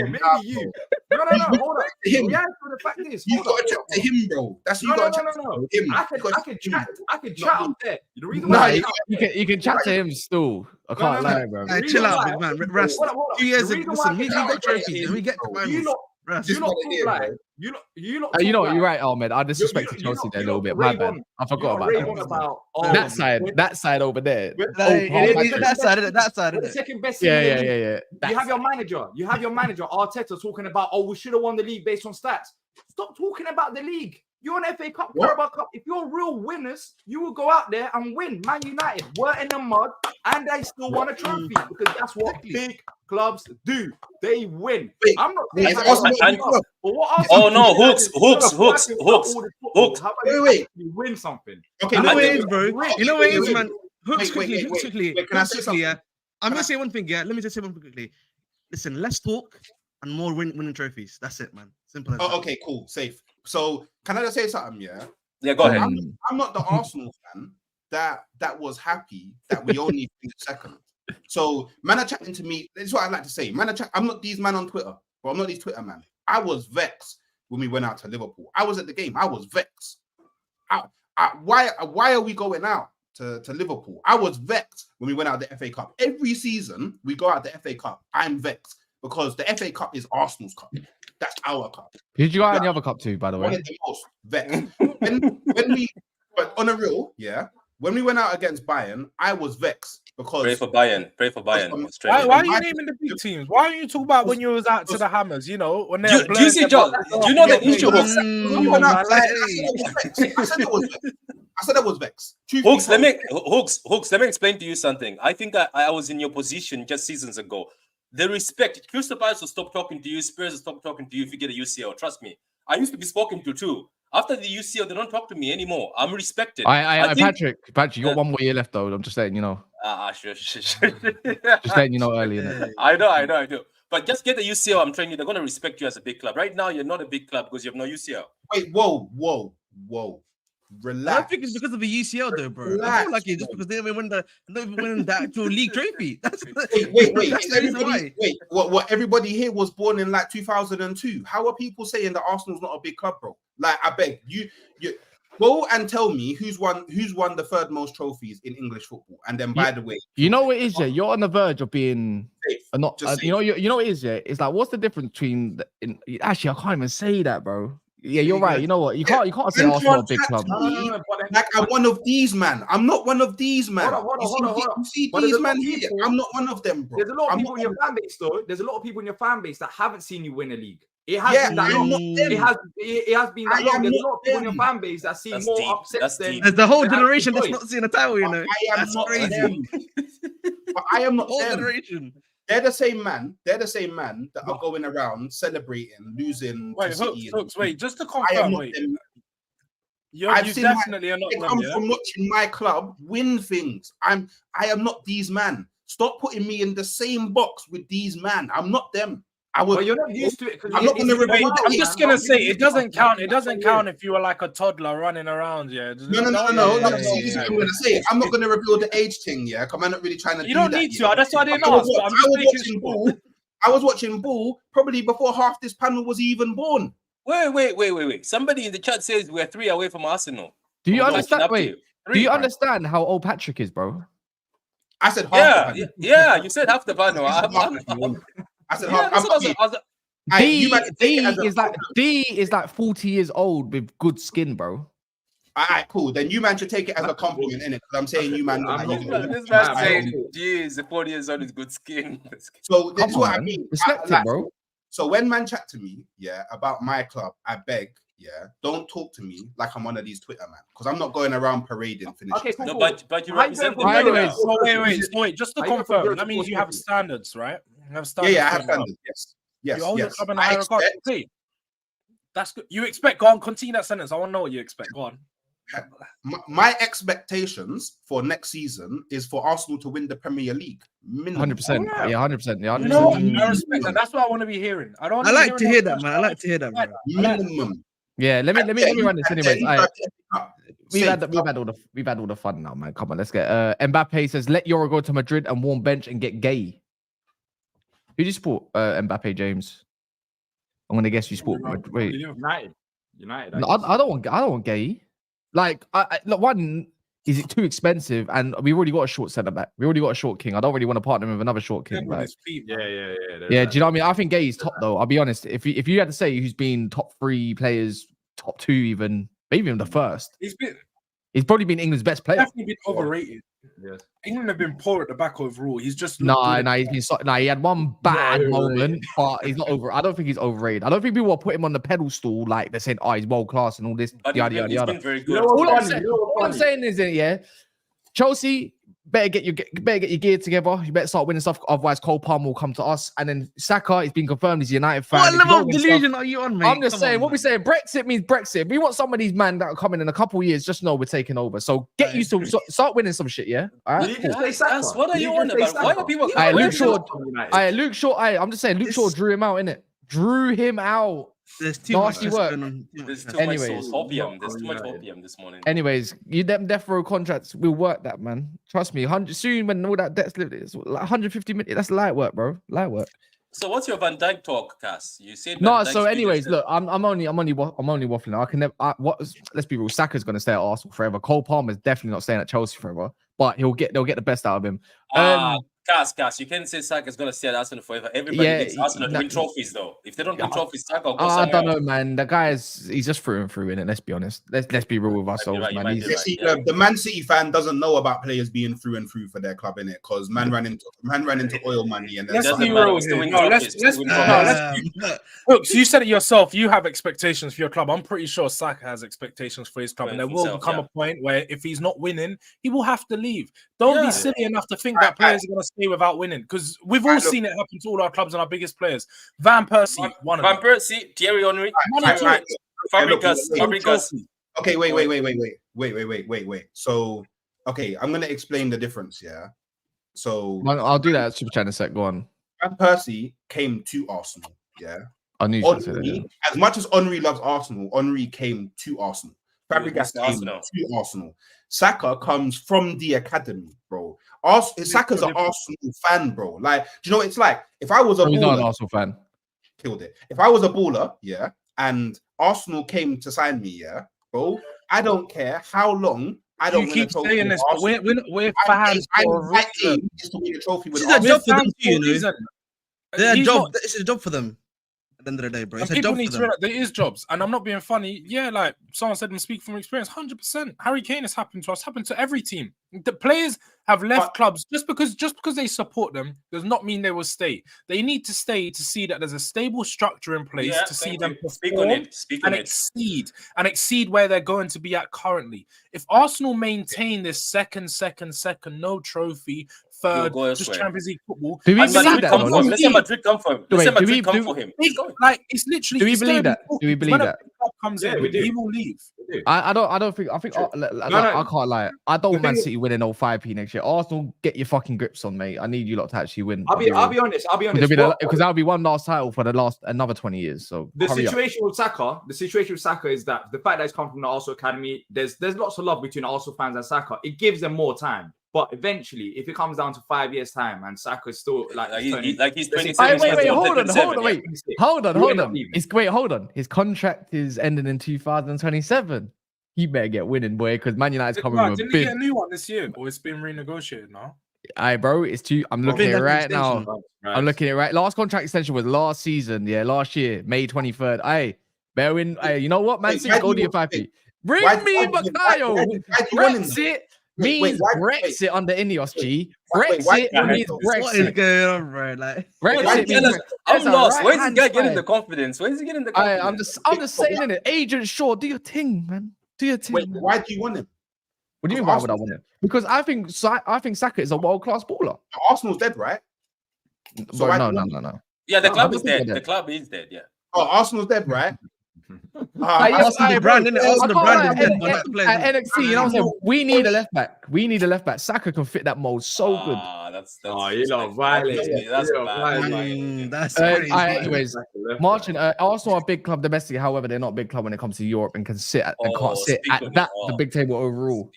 Maybe you. No, hold on. The reality of the fact is, you've got to chat to him, bro. That's you got to chat to him. I can chat up there. The reason why you can chat to him still. I can't lie, bro. Chill out, big man. Rest. 2 years ago, listen, we get trophies and we get the finals. You know what? You're right, Ahmed. I disrespected Chelsea there a little bit. My bad. I forgot about that. That side over there. That side. The second best. Yeah. You have your manager, Arteta, talking about, we should have won the league based on stats. Stop talking about the league. You're an FA Cup, Carabao Cup. If you're real winners, you will go out there and win. Man United were in the mud and they still won a trophy because that's what big clubs do. They win. I'm not saying Hooks. How about you win something? Okay, you know what it is, bro. You know what it is, man. Hooks quickly. Can I say something? Yeah. I'm gonna say one thing. Yeah. Let me just say one thing quickly. Listen, let's talk and more winning trophies. That's it, man. Simple as that. Okay, cool, safe. So can I just say something? Yeah, go ahead. I'm not the Arsenal fan that was happy that we only finished second. So man are chatting to me. This is what I like to say. I'm not these man on Twitter, but I'm not these Twitter man. I was vexed when we went out to Liverpool. I was at the game. I was vexed. Why are we going out to Liverpool? I was vexed when we went out the FA Cup. Every season we go out the FA Cup. I'm vexed because the FA Cup is Arsenal's cup. That's our cup. Did you got any other cup too, by the way? One of the most vexed. when we, but on a real, yeah, when we went out against Bayern, I was vexed because Pray for Bayern. Pray for Bayern. Why are you naming the big teams? Why don't you talk about when you was out to the Hammers? You know, when they. Do you see, John? Do you know the issue, Hooks? I said I was vexed. Hooks, let me explain to you something. I think I was in your position just seasons ago. The respect, Crystal Palace will stop talking to you, Spurs will stop talking to you if you get a UCL. Trust me. I used to be spoken to too. After the UCL, they don't talk to me anymore. I'm respected. Patrick, you got 1 more year left though. I'm just saying, you know. Sure. Just letting you know early, innit? I know. But just get the UCL. I'm telling you, they're going to respect you as a big club. Right now, you're not a big club because you have no UCL. Wait, whoa. Relax. I don't think it's because of the UCL though, bro. Relax, I feel like it's just because they don't even win the actual league trophy. Wait. That's the reason why. Wait. What? Everybody here was born in like 2002. How are people saying that Arsenal's not a big club, bro? Like, I beg you go and tell me who's won the third most trophies in English football. And then, by the way, you know what it is, yeah. You're on the verge of being not. You know what it is, yeah. It's like, what's the difference between? Actually, I can't even say that, bro. Yeah, you're right. You know what? You can't say Arsenal a big club. Like, I'm one of these, man. I'm not one of these, man. Hold on. You see these man here. I'm not one of them, bro. There's a lot of people in your fan base, though. There's a lot of people in your fan base that haven't seen you win a league. It has been that long. It has been that long. There's a lot of people in your fan base that see more upsets than. There's the whole generation that's not seeing a title, you know. That's crazy. But I am not whole them. generation. They're the same man that are going around celebrating, losing. Wait, Hooks, wait, just to confirm, you definitely are not them. I'm from watching my club win things. I am not these man. Stop putting me in the same box with these man. I'm not them. But you're not used to it. I'm not going to. I'm just gonna say it doesn't count. It doesn't count if you were like a toddler running around. Yeah. No. I'm going to say. I'm not going to reveal the age thing. Yeah, because I'm not really trying to. You don't need to. That's why I didn't ask. I was watching ball probably before half this panel was even born. Wait. Somebody in the chat says we're 3 away from Arsenal. Do you understand? Do you understand how old Patrick is, bro? I said half. Yeah. You said half the panel. I said half. D is like 40 years old with good skin, bro. All right, cool. Then you man should take it as a compliment, innit? Because I'm saying you man. This man saying, "Geez, 40 years old is good skin." So that's what I mean. Respect it, bro. So when man chat to me, about my club, I beg, don't talk to me like I'm one of these Twitter man, because I'm not going around parading. Okay, cool. No, but you represent them. Anyways, wait. Just to confirm, that means you have standards, right? You have standards. Yeah, I have standards. Yes. You hold your club in high regard. That's good. You expect? Go on, continue that sentence. I want to know what you expect. Go on. My expectations for next season is for Arsenal to win the Premier League. 100%. Yeah, 100%. Yeah, 100%. You know, I respect that. That's what I want to be hearing. I like to hear that, man. I like to hear that, bro. Minimum. Yeah, let me run this anyways. We've had all the fun now, man. Come on, let's get. Mbappe says, "Let Euro go to Madrid and warm bench and get gay." Who do you support, Mbappe, James? I'm gonna guess you support. Wait, United. No, I don't want gay. Like, look, one, is it too expensive? And we already got a short centre back. We already got a short king. I don't really want to partner with another short king. Like, Yeah. Do you know what I mean? I think Gay is top though. I'll be honest. If you had to say who's been top 3 players, top 2 even, maybe even the first. He's probably been England's best player. Definitely been overrated. Yeah. England have been poor at the back overall. He's just he had one bad moment, but he's not over. I don't think he's overrated. I don't think people are putting him on the pedestal like they're saying, "Oh, he's world class" and all this. Yada. Very good. All I'm saying is that Chelsea better get your gear together. You better start winning stuff. Otherwise, Cole Palmer will come to us. And then Saka, it's been confirmed he's a United fan. What level of delusion are you on, mate? I'm just saying, what we're saying, Brexit means Brexit. We want some of these men that are coming in a couple of years. Just know we're taking over. So get used to start winning some shit, yeah. All right. Cool. What are you on about? Why are people? Luke Shaw. I'm just saying, Luke Shaw drew him out, innit? Drew him out. There's too nasty much work. There's too much opium. There's too much opium this morning. Anyways, them death row contracts will work that, man. Trust me. 100 soon when all that debt's lived, it's like 150 minutes. That's light work, bro. Light work. So what's your Van Dijk talk, Cass? You said no. So, anyways, look, I'm only waffling. I can never. Let's be real. Saka's gonna stay at Arsenal forever. Cole Palmer's definitely not staying at Chelsea forever. But they'll get the best out of him. Cass, you can't say Saka's gonna stay at Arsenal forever. Everybody needs Arsenal to win trophies, though. If they don't win trophies, Saka will go I somewhere don't else. know, man. The he's just through and through in it. Let's be honest. Let's be real with ourselves, right, man. you might be right. The Man City fan doesn't know about players being through and through for their club, innit? Because man ran into oil money, and then Let's doesn't be matter. real We're still here. winning No, trophies. let's Still winning trophies. Look, so you said it yourself. You have expectations for your club. I'm pretty sure Saka has expectations for his club, and there will come a point where if he's not winning, he will have to leave. Don't be silly enough to think that players are going to stay without winning, because we've all seen it happen to all our clubs and our biggest players. Van Persie, Van Persie, Thierry Henry, Fabregas. Okay, wait. So, okay, I'm gonna explain the difference. Yeah. So I'll do that. Super chat in a sec. Go on. Van Persie came to Arsenal. Yeah. I knew you said that. As much as Henry loves Arsenal, Henry came to Arsenal. Fabregas came to Arsenal. Saka comes from the academy, bro. Saka's an Arsenal fan, bro. Like, do you know what it's like? If I was a He's baller, not an Arsenal fan. Killed it. If I was a baller, yeah, and Arsenal came to sign me, yeah, bro, I don't care how long. I don't keep saying this, but we're fans for a reason. Is to win a trophy with It's a job for them, It's a job for them. At the end of the day, bro. It's and a people job need for to them. realize there is jobs, and I'm not being funny. Yeah, like someone said, and speak from experience. 100%. Harry Kane has happened to us. Happened to every team. The players have left clubs just because they support them does not mean they will stay. They need to stay to see that there's a stable structure in place to see them perform and exceed where they're going to be at currently. If Arsenal maintain this second, no trophy, third, just Champions League football. Do we believe that? Let's say Madrid come for him. Let's say Madrid come for him. Like, it's literally. Do we believe that? Do we believe that? Comes in, he will leave. I think I can't lie. I don't want Man City winning 05p next year. Arsenal, get your fucking grips on, mate. I need you lot to actually win. I'll be honest. Because that'll be one last title for another 20 years. So the situation with Saka is that the fact that he's come from the Arsenal academy, there's lots of love between Arsenal fans and Saka. It gives them more time. But eventually, if it comes down to 5 years' time and Saka's still he's 27, hold on. His contract is ending in 2027. You better get winning, boy, because Man United's coming with a big. Didn't he get a new one this year, or it's been renegotiated now? Aye, bro, it's too. I'm looking at it right now. I'm looking at it right. Last contract extension was last season. Yeah, last year, May 23rd. Aye, bear in. Aye, you know what, Man City, go to your 5p. Bring me Bakayo. Brexit means Brexit under Ineos, G. Brexit means Brexit. What is going on, bro? Like, Brexit means I'm lost. Where's this guy getting the confidence? Where's he getting the confidence? I'm just saying it. Agent Shaw, do your thing, man. Do your thing. Wait, why do you want him? What do you mean? Why would I want him? Because I think Saka is a world-class baller. Arsenal's dead, right? So no. Yeah, the club is dead. The club is dead. Yeah. Oh, Arsenal's dead, right? Arsenal brand, innit? Arsenal brand is dead. At NXT, you know what I'm saying? We need a left back. Saka can fit that mold so good. You know, violent. That's crazy. Anyways, Martin, Arsenal are a big club domestically. However, they're not a big club when it comes to Europe and can't sit at the big table overall.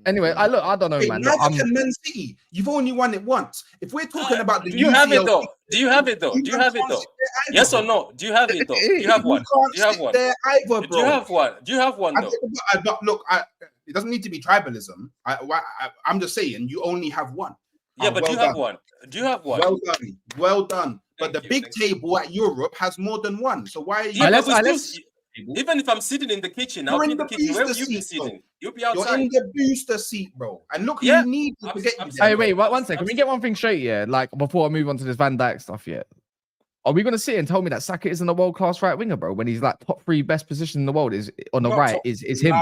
Anyway, I don't know, man. Man City, you've only won it once. If we're talking about the, do you have it though? Yes or no? Do you have it though? Do you have one? Do you have one? There either, bro. Do you have one though? Look, it doesn't need to be tribalism. I'm just saying, you only have one. Yeah, but do you have one? Do you have one? Well done. But the big table at Europe has more than one. So why are you? Even if I'm sitting in the kitchen, I'll be in the kitchen. Where will you be sitting? You'll be outside. You're in the booster seat, bro. And look, you need to get you there. Hey, wait, one second. Can we get one thing straight, yeah? Like, before I move on to this Van Dijk stuff, yeah? Are we going to sit and tell me that Saka isn't a world-class right winger, bro? When he's like top 3 best position in the world is on the right is him.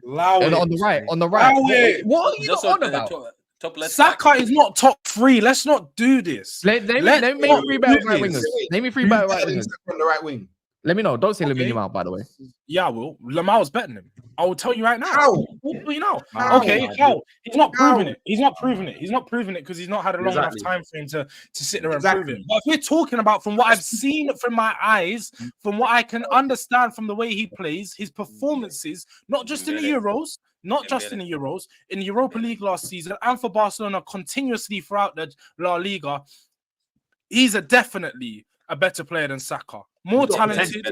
Allow it. On the right. What are you on about? Saka is not top 3. Let's not do this. Name me 3 better right wingers. Name me 3 better right wingers. On the right wing. Let me know. Don't say Lamine Yamal, by the way. Yeah, I will. Lamal's better than him. I will tell you right now. How? You know. Okay, how? He's not proving it. He's not proving it because he's not had a long enough time frame to sit there and prove it. But if we're talking about from what I've seen from my eyes, from what I can understand from the way he plays, his performances, not just in the Euros, in the Europa League last season and for Barcelona continuously throughout the La Liga, he's definitely a better player than Saka. More talented,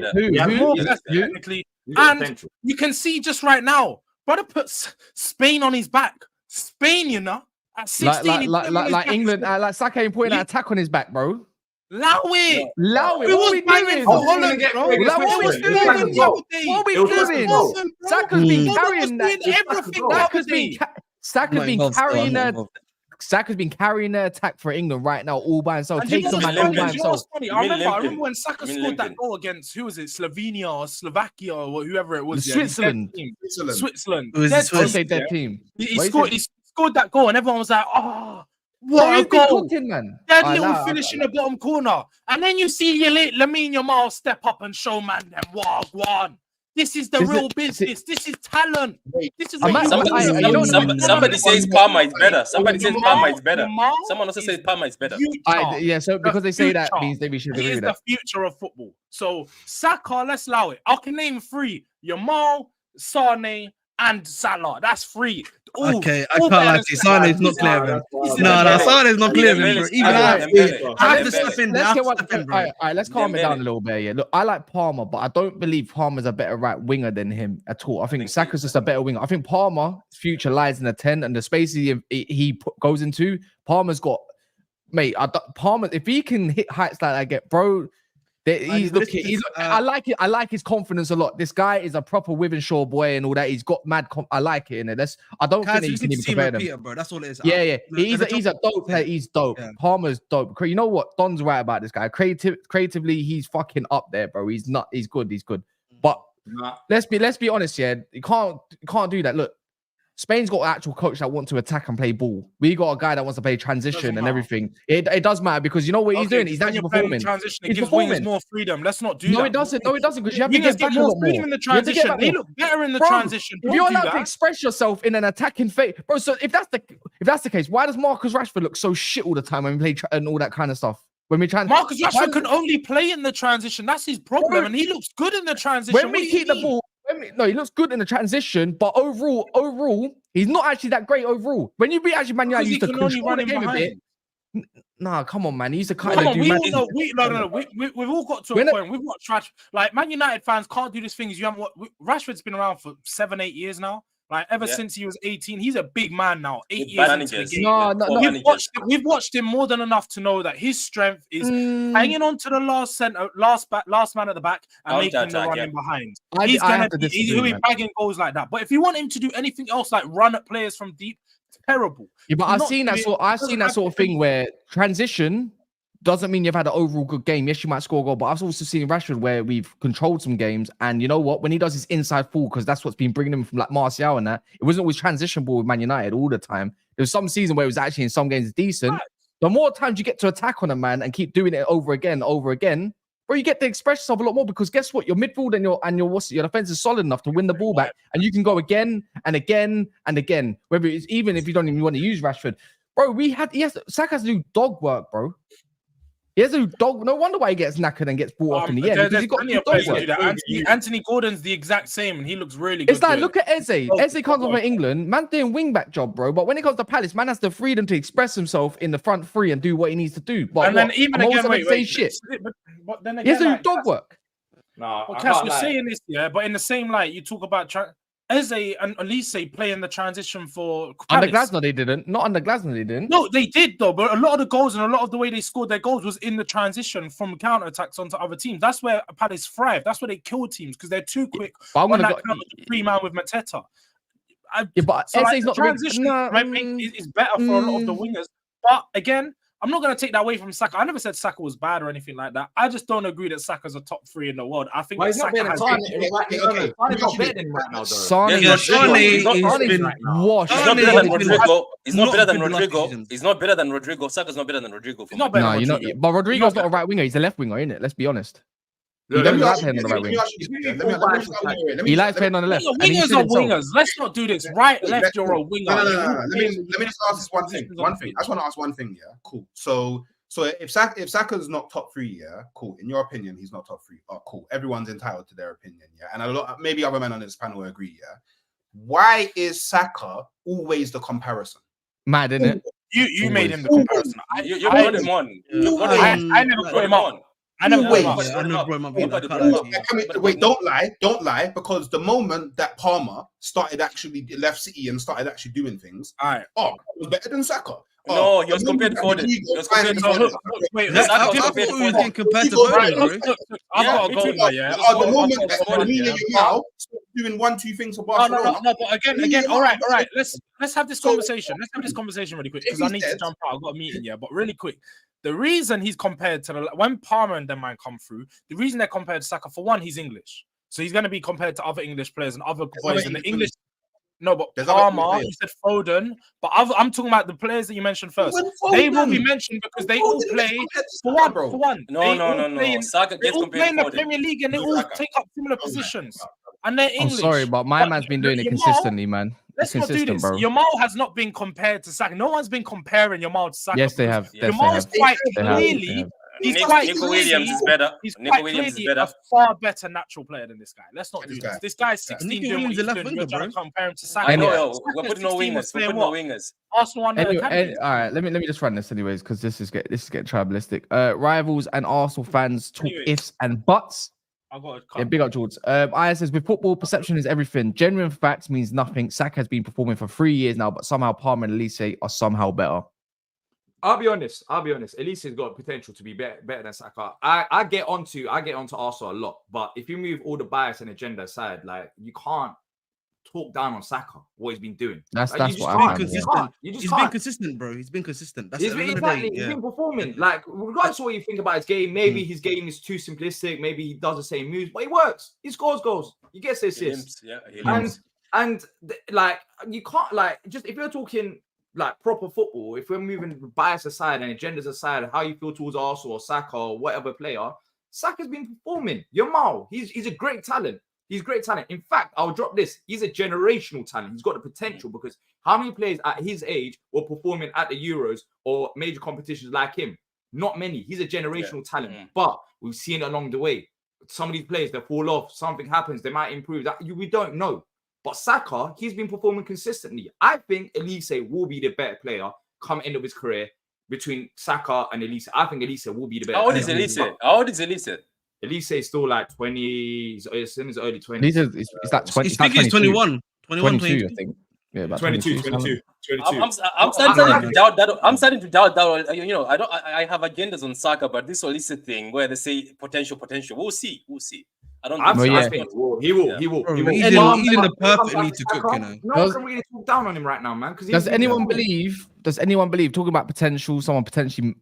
more technically, and you can see just right now, brother puts Spain on his back. Spain, you know, At 16, like England, like Saka ain't putting that attack on his back, bro. Allow it. Allow it. We What was are we banging doing? for Holland, bro. Like, what are we doing? What are we doing? Saka's been carrying that. Saka's been carrying the attack for England right now, all by himself. Taking man all by himself. I remember when Saka scored that goal against who was it, Slovenia or Slovakia or whoever it was. Switzerland. Switzerland. Their team. He scored that goal, and everyone was like, "Oh, what a goal, man!" That little finish in the bottom corner, and then you see Lamine Yamal step up and show man them one. This is the real business. This is talent. This is somebody says Palmer is better. Somebody says Palmer is better. Someone also says Palmer is better. Yeah, so because they say that means they should agree with that. He is the future of football. So Saka, let's allow it. I can name 3: Yamal, Sane, and Salah. That's 3. Ooh, okay, I can't lie to you. Sane's not clear. No, Sane's not clear. Even I have to step in. All right, let's calm it down a little bit. Yeah, look, I like Palmer, but I don't believe Palmer's a better right winger than him at all. I think Saka's just a better winger. I think Palmer's future lies in the 10 and the space he goes into. Palmer's got, mate. Palmer, if he can hit heights like that, bro. I like it. I like his confidence a lot. This guy is a proper Withenshaw boy and all that. He's got mad. I like it. I don't think you can even compare them. Peter, bro. That's all it is. Yeah. He's a dope player. He's dope. Yeah. Palmer's dope. You know what? Don's right about this guy. Creatively, he's fucking up there, bro. He's not. He's good. But let's be honest. Yeah, you can't do that. Look. Spain's got an actual coach that wants to attack and play ball. We got a guy that wants to play transition and everything. It does matter because you know what he's doing? He's actually performing. It gives wingers more freedom. Let's not do that. No, it doesn't. Because you have to get more freedom in the transition. They look better in the transition. If you're allowed to express yourself in an attacking phase, bro. So if that's the case, why does Marcus Rashford look so shit all the time when we play and all that kind of stuff? Marcus Rashford can only play in the transition. That's his problem, and he looks good in the transition. When we keep the ball. No, he looks good in the transition, but overall, he's not actually that great overall. When you beat actually Man United, used to control the game a bit. Nah, come on, man. He used to kind of do. We've all got to a point. We've got trash. Like Man United fans can't do these things. You haven't. Rashford's been around for 7-8 years now. Like ever since he was 18, he's a big man now. 8 years into the game. No. We've watched him more than enough to know that his strength is hanging on to the last man at the back and making the run in behind. He'll be bagging goals like that. But if you want him to do anything else, like run at players from deep, terrible. Yeah, but I've seen that sort of thing where transition doesn't mean you've had an overall good game. Yes, you might score a goal, but I've also seen Rashford where we've controlled some games. And you know what? When he does his inside ball, because that's what's been bringing him from like Martial and that, it wasn't always transition ball with Man United all the time. There was some season where it was actually in some games decent. Right. The more times you get to attack on a man and keep doing it over again, bro, you get to express yourself a lot more because guess what? Your midfield and your defense is solid enough to win the ball back, and you can go again and again and again. Whether it's even if you don't even want to use Rashford, bro. Saka has to do dog work, bro. He has a dog. No wonder why he gets knackered and gets brought off in the end. He's got dog work. Anthony Gordon's the exact same, and he looks really good. It's like, look at Eze. Eze comes from England. Man's doing wing-back job, bro. But when it comes to Palace, man has the freedom to express himself in the front three and do what he needs to do. But and then even again, wait, shit. But then again, he has to do dog work. No, Cash was saying this, yeah. But in the same light, you talk about Eze and Elise play in the transition for Palace. Under Glasner, they didn't. Not under Glasner, they didn't. No, they did though. But a lot of the goals and a lot of the way they scored their goals was in the transition from counter attacks onto other teams. That's where Palace thrive. That's where they kill teams because they're too quick. But I'm on that free man with Mateta. But Eze's not transition. Is better for a lot of the wingers. But again, I'm not going to take that away from Saka. I never said Saka was bad or anything like that. I just don't agree that Saka's a top 3 in the world. I think he's not better than Sane right now, though. Sane is been washed. He's not better than Rodrigo. He's not better than Rodrigo. He's not better than Rodrigo. Saka's not better than Rodrigo. But Rodrigo's not a right winger. He's a left winger, isn't it? Let's be honest. He doesn't like playing on the right wing. He likes playing on the left. Wingers are wingers. Let's not do this. Right, left, you're a winger. No. Let me just ask this one thing. I just want to ask one thing. Yeah, cool. So if Saka's not top 3, yeah, cool. In your opinion, he's not top 3. Oh, cool. Everyone's entitled to their opinion, yeah. And maybe other men on this panel will agree, yeah. Why is Saka always the comparison? Mad, isn't it? You made him the comparison. You put him on. I never put him on. I never Wait, brought I know, bro. Wait, don't lie, because the moment that Palmer started actually left City and started actually doing things, All right. it was better than Saka. No, he was compared to Foden. He was compared to Foden. Wait, I thought compared he to was Foden. getting compared to Right, Foden, bro. look, I've got to go now, yeah. The moment that Foden, Firmino yeah. now doing 1-2 things for No, Barcelona. but again, all right. Let's have this conversation. Let's have this conversation really quick because I need to jump out. I've got a meeting, yeah. But really quick, the reason he's compared to when Palmer and them man come through, the reason they're compared to Saka, for one, he's English, so he's going to be compared to other English players and other boys in the English. No, but Palmer, you said Foden, but I'm talking about the players that you mentioned first. They will be mentioned because they all play for one. No. Saka gets compared in to the Foden. Premier League and they all take up similar positions. And they're I'm English. sorry, but my man's been doing it consistently, man. Let's not do this. Bro. Yamal has not been compared to Saka. No one's been comparing Yamal to Saka. Yes, they have. Yamal's quite clearly. Nico Williams is better. He's Nico Williams is better. A far better natural player than this guy. Let's not do this. This guy's 16 Nico doing what Williams he's is doing. left We're trying to compare him to Saka. I know. We're putting no wingers. Arsenal won the academy. All right, let me just run this anyways because this is getting tribalistic. Rivals and Arsenal fans talk ifs and buts. Yeah, big up, George. Aya says, with football, perception is everything. Genuine facts means nothing. Saka has been performing for 3 years now, but somehow Palmer and Elise are somehow better. I'll be honest. Elise's got potential to be better than Saka. I get onto Arsenal a lot, but if you move all the bias and agenda aside, like you can't talk down on Saka. What he's been doing. That's what I'm consistent. He's been consistent, bro. He's been consistent. That's he's been performing. Like regardless of what you think about his game, maybe his game is too simplistic. Maybe he does the same moves, but he works. He scores goals. He gets assists. And like you can't just if you're talking like proper football, if we're moving bias aside and agendas aside, how you feel towards Arsenal or Saka or whatever player, Saka's been performing. Yamal, he's a great talent. He's great talent. In fact, I'll drop this. He's a generational talent. He's got the potential because how many players at his age were performing at the Euros or major competitions like him? Not many. He's a generational talent. But we've seen it along the way. Some of these players, they fall off. Something happens. They might improve. We don't know. But Saka, he's been performing consistently. I think Elise will be the better player come end of his career between Saka and Elise. I think Elise will be the better player. How old is Elise? Elise is still like 20. He's in his early 20s. It's that 20. I think he's 21. 22, I think. Yeah, about 22. I'm starting to doubt that. I'm starting to doubt that. You know, I have agendas on Saka, but this Elise thing where they say potential. We'll see. I don't think he will. He will. He's in the perfect league to cook, you know. No one can really talk down on him right now, man. Does anyone believe? Talking about potential, someone potentially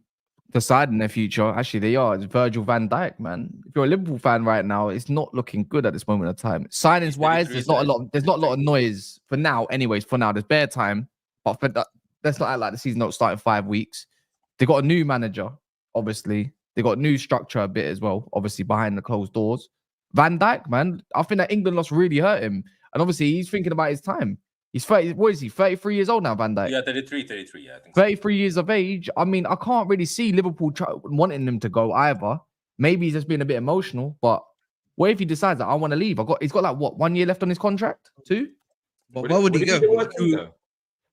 deciding their future? Actually, they are. It's Virgil van Dijk, man. If you're a Liverpool fan right now, it's not looking good at this moment of time. Signings wise, there's not a lot of noise for now. Anyways, for now, there's bare time. But let's not act like the season not starting 5 weeks. They got a new manager, obviously. They got new structure a bit as well, obviously behind the closed doors. Van Dijk, man, I think that England loss really hurt him. And obviously, he's thinking about his time. He's 30, what is he, 33 years old now, Van Dijk? Yeah, 33, yeah, I think 33 years of age. I mean, I can't really see Liverpool wanting him to go either. Maybe he's just being a bit emotional, but what if he decides that I want to leave? He's got like, what, 1 year left on his contract? 2? But why would he go?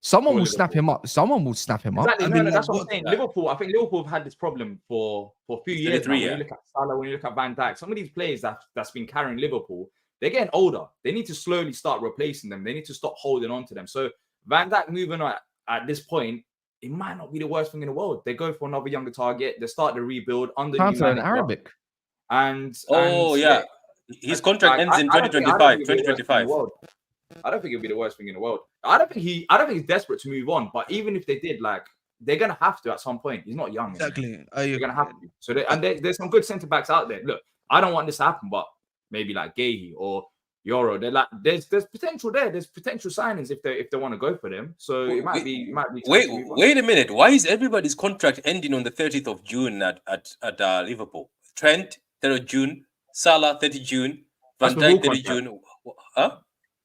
Someone will snap him up. Exactly. No, that's what I'm saying. Liverpool, I think Liverpool have had this problem for a few years now. When you look at Salah, when you look at Van Dijk, some of these players that's been carrying Liverpool, they're getting older. They need to slowly start replacing them. They need to stop holding on to them. So Van Dijk moving on at this point, it might not be the worst thing in the world. They go for another younger target. They start the rebuild under new manager. Arabic. His contract ends in 2025. I don't think it'll be the worst thing in the world. I don't think he's desperate to move on. But even if they did, like, they're gonna have to at some point. He's not young. Exactly. They're gonna have to. So there's some good centre backs out there. Look, I don't want this to happen, but maybe like Gahey or Yoro. They're like there's potential there. There's potential signings if they want to go for them. So it might be. Wait a minute. Why is everybody's contract ending on the 30th of June at Liverpool? Trent 30th of June, Salah 30th June, Van Dijk 30th June. Huh?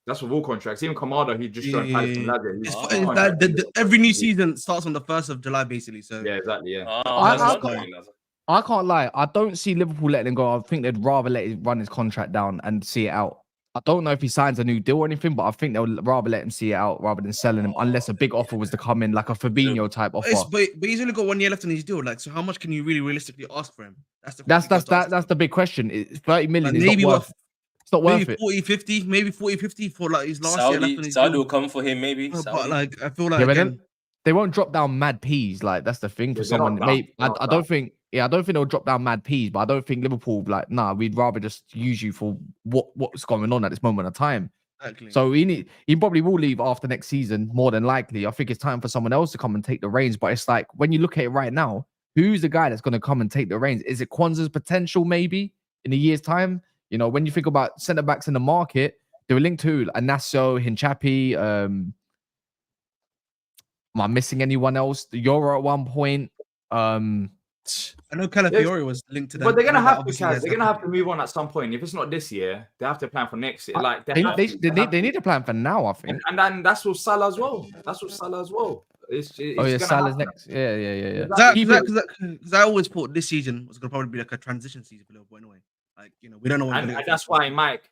That's for all contracts. Even Kamada, he just joined Palace and Lazio. Every new season starts on the 1st of July, basically. So yeah, exactly. Yeah. I can't lie. I don't see Liverpool letting him go. I think they'd rather let him run his contract down and see it out. I don't know if he signs a new deal or anything, but I think they'll rather let him see it out rather than selling him, unless a big offer was to come in, like a Fabinho type offer. But he's only got 1 year left on his deal. Like, so how much can you really realistically ask for him? That's the That's the big question. 30 million like is maybe not worth. It's not worth maybe it. 40, 50, maybe 40, 50 for like his last year left on his Saudi deal. will come for him, maybe. But like, I feel like Yeah, but again, they won't drop down mad peas. Like that's the thing for someone. I don't think. Yeah, I don't think they'll drop down mad peas. But I don't think Liverpool like. Nah, we'd rather just use you for what's going on at this moment of time. exactly. So he probably will leave after next season, more than likely. I think it's time for someone else to come and take the reins. But it's like when you look at it right now, who's the guy that's going to come and take the reins? Is it Kwanzaa's potential maybe in a year's time? You know, when you think about centre backs in the market, they were linked to Anasso, Hinchapi. Am I missing anyone else? The Euro at one point. I know Calafiori was linked to that. But they're gonna have to, Kaz. They're gonna have to move on at some point. If it's not this year, they have to plan for next year. Like they need a plan for now, I think. And then that's with Salah as well. It's Salah's next. Yeah. Because I always thought this season was gonna probably be like a transition season for Liverpool anyway. Like, you know, we don't know. And that's why it might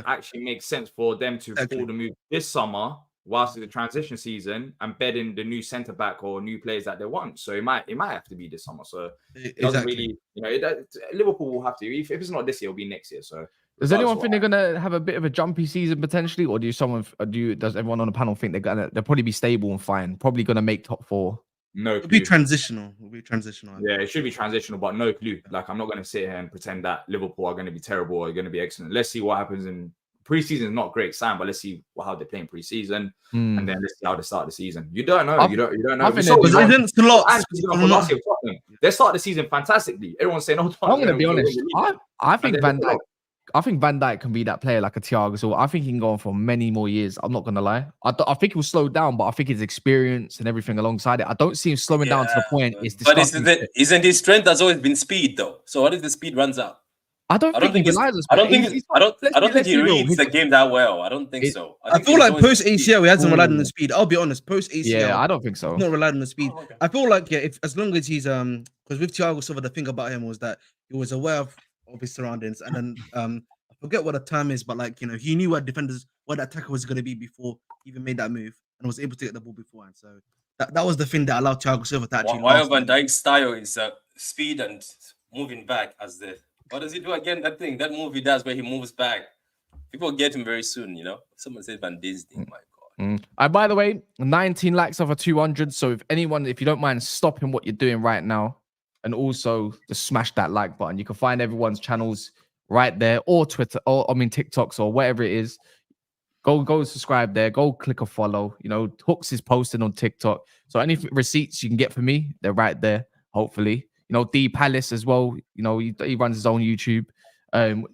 actually make sense for them to pull the move this summer whilst it's the transition season and bed in the new centre back or new players that they want. So it might have to be this summer. So it doesn't really, you know, Liverpool will have to. If it's not this year, it'll be next year. So does anyone think they're gonna have a bit of a jumpy season potentially, or does everyone on the panel think they'll probably be stable and fine? Probably gonna make top 4. No, it'll be transitional. Yeah, it should be transitional, but no clue. Like, I'm not going to sit here and pretend that Liverpool are going to be terrible or going to be excellent. Let's see what happens in preseason. Is not great sign, but let's see how they play in preseason, and then let's see how they start the season. You don't know. You don't know. They start the season fantastically. Everyone's saying, "Oh, I'm going to be honest. I think Van Dijk. I think Van Dijk can be that player like a Thiago. So I think he can go on for many more years. I'm not gonna lie. I think he'll slow down, but I think his experience and everything alongside it, I don't see him slowing down to the point. But isn't his strength has always been speed though? So what if the speed runs out? I don't think he reads the game that well. I don't think so. I feel like post ACL he hasn't relied on the speed. I'll be honest, post ACL, yeah, I don't think so. He's not relied on the speed. Okay. I feel like if as long as he's because with Thiago Silva, the thing about him was that he was aware of his surroundings, and then I forget what the term is, but like, you know, he knew what the attacker was going to be before he even made that move, and was able to get the ball beforehand. So that was the thing that allowed Thiago Silva to actually. Why Van Dijk's style is speed and moving back as the. What does he do again? That thing, that move he does where he moves back. People get him very soon, you know. Someone said Van Disney. My God. By the way, 19 likes over 200. So if you don't mind stopping what you're doing right now, and also just smash that like button. You can find everyone's channels right there, or Twitter, or TikToks or whatever it is. Go subscribe there. Go click a follow. You know, Hooks is posting on TikTok. So any receipts you can get from me, they're right there. Hopefully. You know, D Palace as well. You know, he runs his own YouTube.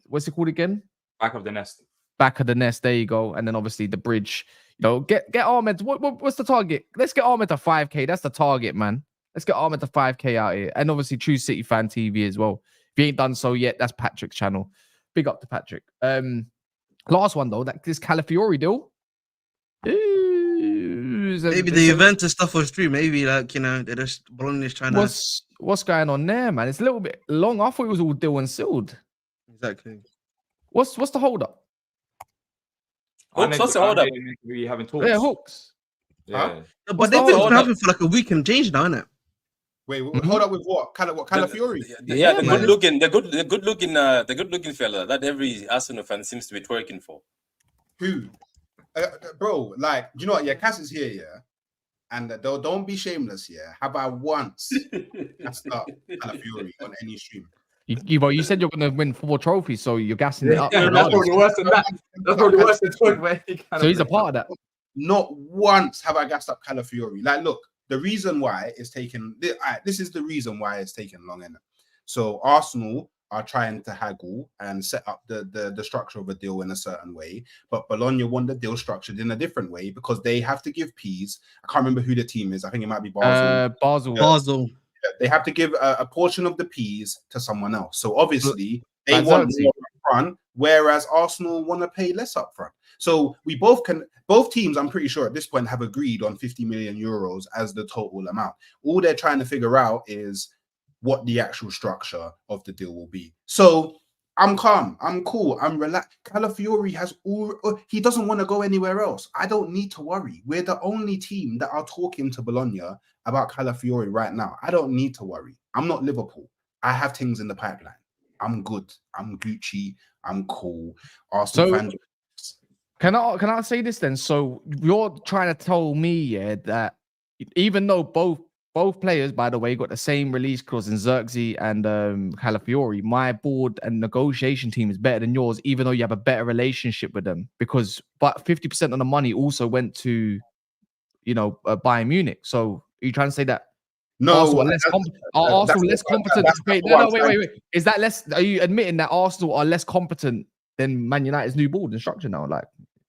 What's it called again? Back of the Nest. Back of the Nest. There you go. And then obviously the bridge. You know, get Ahmed. What's the target? Let's get Ahmed to 5K. That's the target, man. Let's get Ahmed to 5K out here. And obviously True City Fan TV as well. If you ain't done so yet, that's Patrick's channel. Big up to Patrick. Last one though, this Calafiori deal. Maybe the Juventus stuff was true. Maybe like, you know, they're just Bologna's trying to. What's going on there, man? It's a little bit long. I thought it was all deal and sealed. Exactly. What's the hold up? Hooks, what's the hold up? We haven't talked. Yeah, Hooks. Yeah. Huh? But they've been having for like a week and change now, innit? Wait, hold up with what? Calafiori? Yeah, the good looking fella that every Arsenal fan seems to be twerking for. Who? Bro, like, you know what? Yeah, Cass is here, yeah. And don't be shameless, yeah. Have I once gassed up Calafiori on any stream? You said you're going to win 4 trophies, so you're gassing it up. Yeah, that's probably worse than that. That's probably worse than twerk. So he's a part of that. Not once have I gassed up Calafiori. Like, look, the reason why it's taken. This is the reason why it's taken long, innit? So Arsenal are trying to haggle and set up the structure of a deal in a certain way, but Bologna want the deal structured in a different way because they have to give P's. I can't remember who the team is. I think it might be Basel. Basel. They have to give a portion of the P's to someone else. So obviously they want more up front, whereas Arsenal want to pay less up front. So both teams, I'm pretty sure at this point, have agreed on 50 million euros as the total amount. All they're trying to figure out is what the actual structure of the deal will be. So I'm calm. I'm cool. I'm relaxed. Calafiori has he doesn't want to go anywhere else. I don't need to worry. We're the only team that are talking to Bologna about Calafiori right now. I don't need to worry. I'm not Liverpool. I have things in the pipeline. I'm good. I'm Gucci. I'm cool. Arsenal fans. Can I say this then? So you're trying to tell me, that even though both players, by the way, got the same release clause in Zirkzee and Calafiori, my board and negotiation team is better than yours, even though you have a better relationship with them. But 50% of the money also went to, Bayern Munich. So are you trying to say that? No, Arsenal are less competent to pay? No, wait. Is that less? Are you admitting that Arsenal are less competent than Man United's new board and structure now? Like,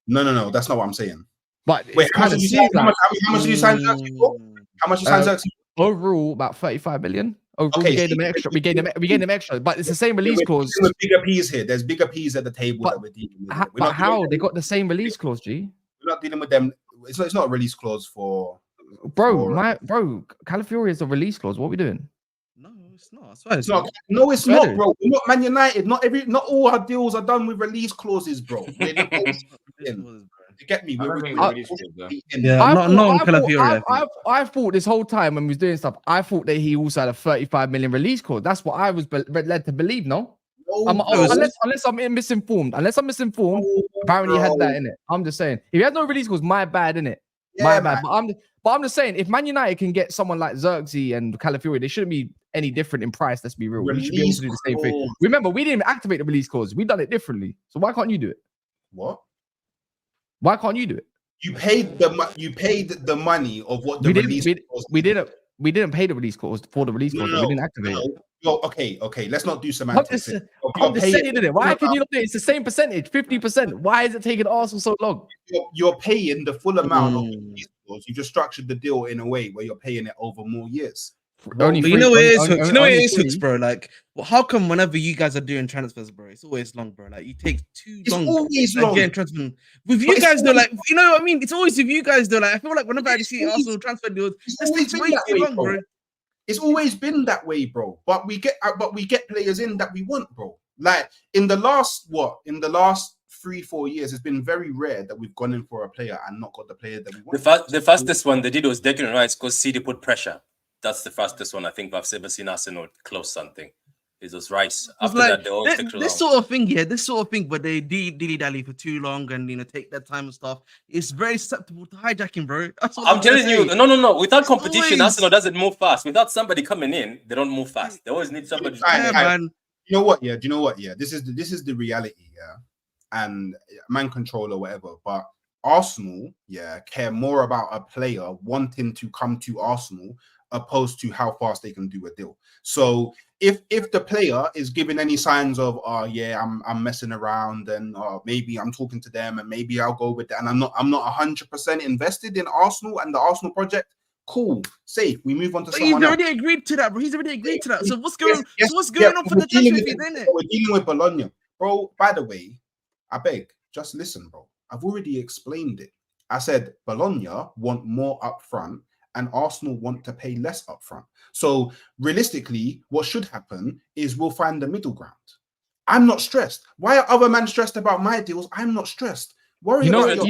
no, that's not what I'm saying. But wait, how much did you sign Zirkzee for? How much you signed Zirkzee for? Overall, about 35 million. Overall, we gave them extra. We gave them extra, but it's the same release clause. With bigger P's here. There's bigger P's at the table that we're dealing with. But how they got the same release clause, G? We're not dealing with them. It's not a release clause for. Calafiori is a release clause. What are we doing? No, it's not. It's not. No, it's not, bro. We're not Man United. Not all our deals are done with release clauses, bro. You get me? I thought this whole time when we was doing stuff, I thought that he also had a 35 million release clause. That's what I was led to believe. No, unless I'm misinformed. Apparently he had that in it. I'm just saying, if he had no release clause, my bad, innit? My bad. But I'm just saying, if Man United can get someone like Zirkzee and Calafiori, they shouldn't be any different in price. Let's be real. We should be able to do the same thing. Remember, we didn't activate the release clause. We done it differently. So why can't you do it? What? Why can't you do it? You paid the money of what the release clause. We didn't pay the release clause for the release clause. We didn't activate it. Okay. Let's not do semantics. I'm just saying it. Why can you not do it? It's the same percentage, 50%. Why is it taking Arsenal so long? You're paying the full amount of the release clause. You just structured the deal in a way where you're paying it over more years. You know what it is, Hooks, bro. Like, how come whenever you guys are doing transfers, bro, it's always long, bro? Like, you take too long. It's always long. Getting transfer. With you guys, though, like, you know what I mean? It's always with you guys, though. Like, I feel like whenever I see Arsenal transfer deals, this takes way too long, bro. It's always been that way, bro. But we get players in that we want, bro. Like in the last 3-4 years, it's been very rare that we've gone in for a player and not got the player that we want. The fastest one they did was Declan Rice because CD put pressure. That's the fastest one I think I've ever seen Arsenal close something. It was Rice. After that, they always take too long. This sort of thing, but they dilly-dally for too long and take their time and stuff. It's very susceptible to hijacking, bro. I'm telling you, no. Without competition, Arsenal doesn't move fast. Without somebody coming in, they don't move fast. They always need somebody. Man. You know what? Yeah. Do you know what? Yeah. This is the reality. Yeah. And man control or whatever, but Arsenal, care more about a player wanting to come to Arsenal opposed to how fast they can do a deal. So if the player is giving any signs of I'm messing around and maybe I'm talking to them and maybe I'll go with that and I'm not 100% invested in Arsenal and the Arsenal project, cool, safe. We move on to someone else. He's already agreed to that, bro. He's already agreed to that. So what's going on for the transfer fee, then? We're dealing with Bologna, bro. By the way, I beg, just listen, bro. I've already explained it. I said Bologna want more upfront and Arsenal want to pay less upfront. So realistically, what should happen is we'll find the middle ground. I'm not stressed. Why are other men stressed about my deals? I'm not stressed. Worry about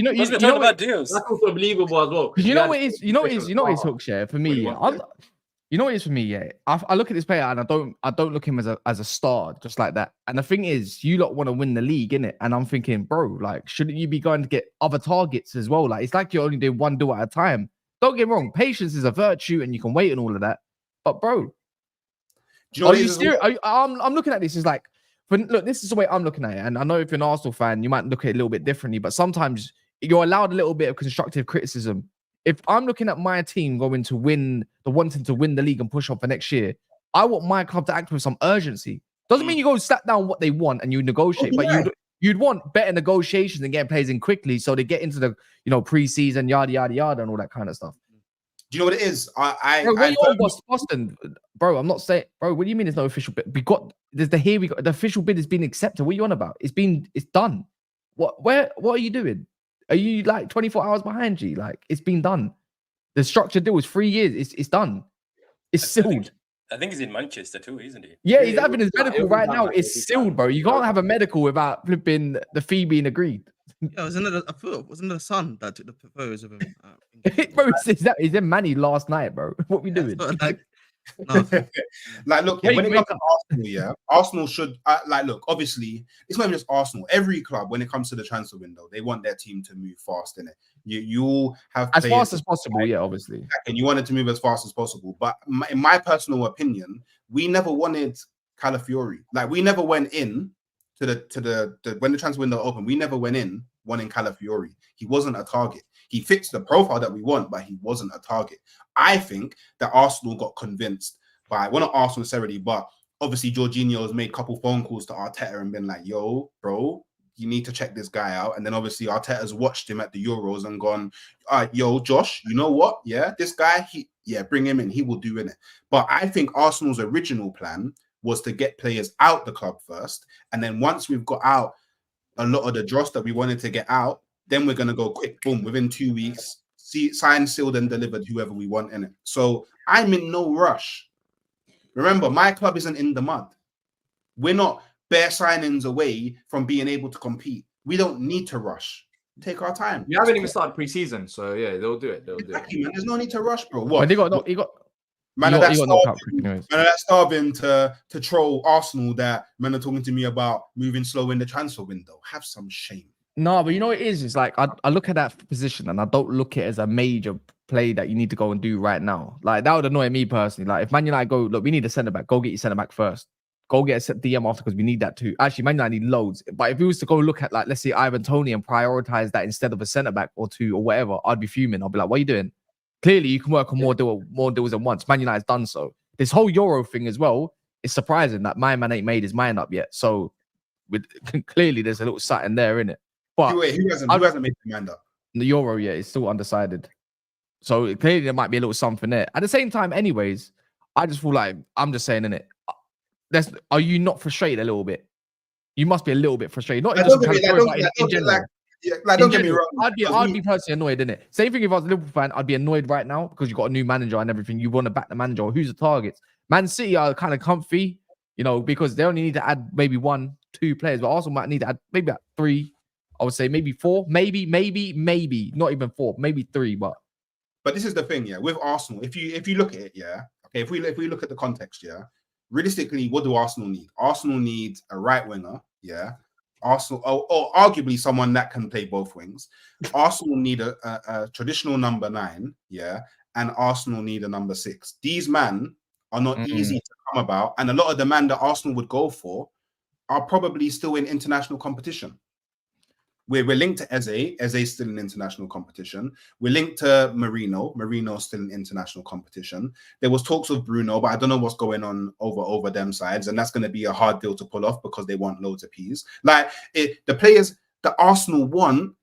deals. That's also believable as well. You know what it is? You know what it is, Hookshare, for me. You know what it is for me, I look at this player and I don't look at him as a star just like that. And the thing is, you lot want to win the league, innit? And I'm thinking, bro, like, shouldn't you be going to get other targets as well? Like, it's like you're only doing one deal at a time. Don't get me wrong, patience is a virtue and you can wait and all of that. But bro, are you serious? I'm looking at this as like, look, this is the way I'm looking at it. And I know if you're an Arsenal fan, you might look at it a little bit differently, but sometimes you're allowed a little bit of constructive criticism. If I'm looking at my team wanting to win the league and push on for next year, I want my club to act with some urgency. Doesn't mean you go sat down what they want and you negotiate, but you'd want better negotiations and getting players in quickly so they get into the pre-season, yada yada yada, and all that kind of stuff. Do you know what it is? Boston, bro. I'm not saying, bro. What do you mean there's no official bid? The official bid has been accepted. What are you on about? It's done. What are you doing? Are you like 24 hours behind, G? Like, it's been done. The structured deal was 3 years. It's done. It's sealed. I think he's in Manchester too, isn't he? Yeah, Yeah, he's it having his was- medical it was right done, now. like, It's it was sealed, done. bro. You can't have a medical without flipping the fee being agreed. Yeah, wasn't it the son that took the photos of him? Bro, he's in Manny last night, bro. What we doing? No, Like, look, Wait, when it wake comes to Arsenal, yeah, Arsenal should like look. Obviously, it's not even just Arsenal. Every club, when it comes to the transfer window, they want their team to move fast in it. You all have As players fast as possible, yeah, obviously. and you want it to move as fast as possible. But in my personal opinion, we never wanted Calafiori. Like, we never went in to the when the transfer window opened. We never went in wanting Calafiori. He wasn't a target. He fits the profile that we want, but he wasn't a target. I think that Arsenal got convinced by, well, not Arsenal necessarily, but obviously Jorginho has made a couple phone calls to Arteta and been like, yo, bro, you need to check this guy out. And then obviously Arteta's watched him at the Euros and gone, yo, Josh, you know what? Yeah, this guy, bring him in. He will do in it. But I think Arsenal's original plan was to get players out the club first. And then once we've got out a lot of the dross that we wanted to get out, then we're going to go quick, boom, within 2 weeks, signed, sealed, and delivered whoever we want in it. So I'm in no rush. Remember, my club isn't in the mud. We're not bare signings away from being able to compete. We don't need to rush. Take our time. You haven't even started pre-season, so yeah, they'll do it. They'll do it. Man, there's no need to rush, bro. What? What? He got Man, knocked out quick anyways. Man, that's starving to troll Arsenal that men are talking to me about moving slow in the transfer window. Have some shame. No, but you know what it is? It's like I look at that position and I don't look at it as a major play that you need to go and do right now. Like, that would annoy me personally. Like, if Man United go, look, we need a centre back. Go get your centre back first. Go get a DM after, because we need that too. Actually, Man United need loads. But if we was to go look at, like, let's say Ivan Toney and prioritize that instead of a centre back or two or whatever, I'd be fuming. I'll be like, what are you doing? Clearly, you can work on more deals at once. Man United's done so. This whole Euro thing as well, it's surprising that my man ain't made his mind up yet. So clearly there's a little something there, innit? But who hasn't made his mind up? The Euro, yeah, it's still undecided. So clearly there might be a little something there. At the same time, anyways, I just feel like, I'm just saying, innit? Are you not frustrated a little bit? You must be a little bit frustrated. Not just in general. Don't get me wrong. I'd be personally annoyed, innit? Same thing if I was a Liverpool fan, I'd be annoyed right now because you've got a new manager and everything. You want to back the manager. Who's the targets? Man City are kind of comfy, you know, because they only need to add maybe 1, 2 players, but Arsenal might need to add maybe 3. I would say maybe 4, maybe, not even 4, maybe 3. But this is the thing, yeah. With Arsenal, if you look at it, yeah. Okay, if we look at the context, yeah. Realistically, what do Arsenal need? Arsenal needs a right winger, yeah. Arsenal, or arguably someone that can play both wings. Arsenal need a traditional number 9, yeah, and Arsenal need a number 6. These men are not easy to come about, and a lot of the men that Arsenal would go for are probably still in international competition. We're linked to Eze. Eze's still in international competition. We're linked to Marino. Marino's still in international competition. There was talks of Bruno, but I don't know what's going on over them sides. And that's going to be a hard deal to pull off because they want loads of P's. Like, the players that Arsenal want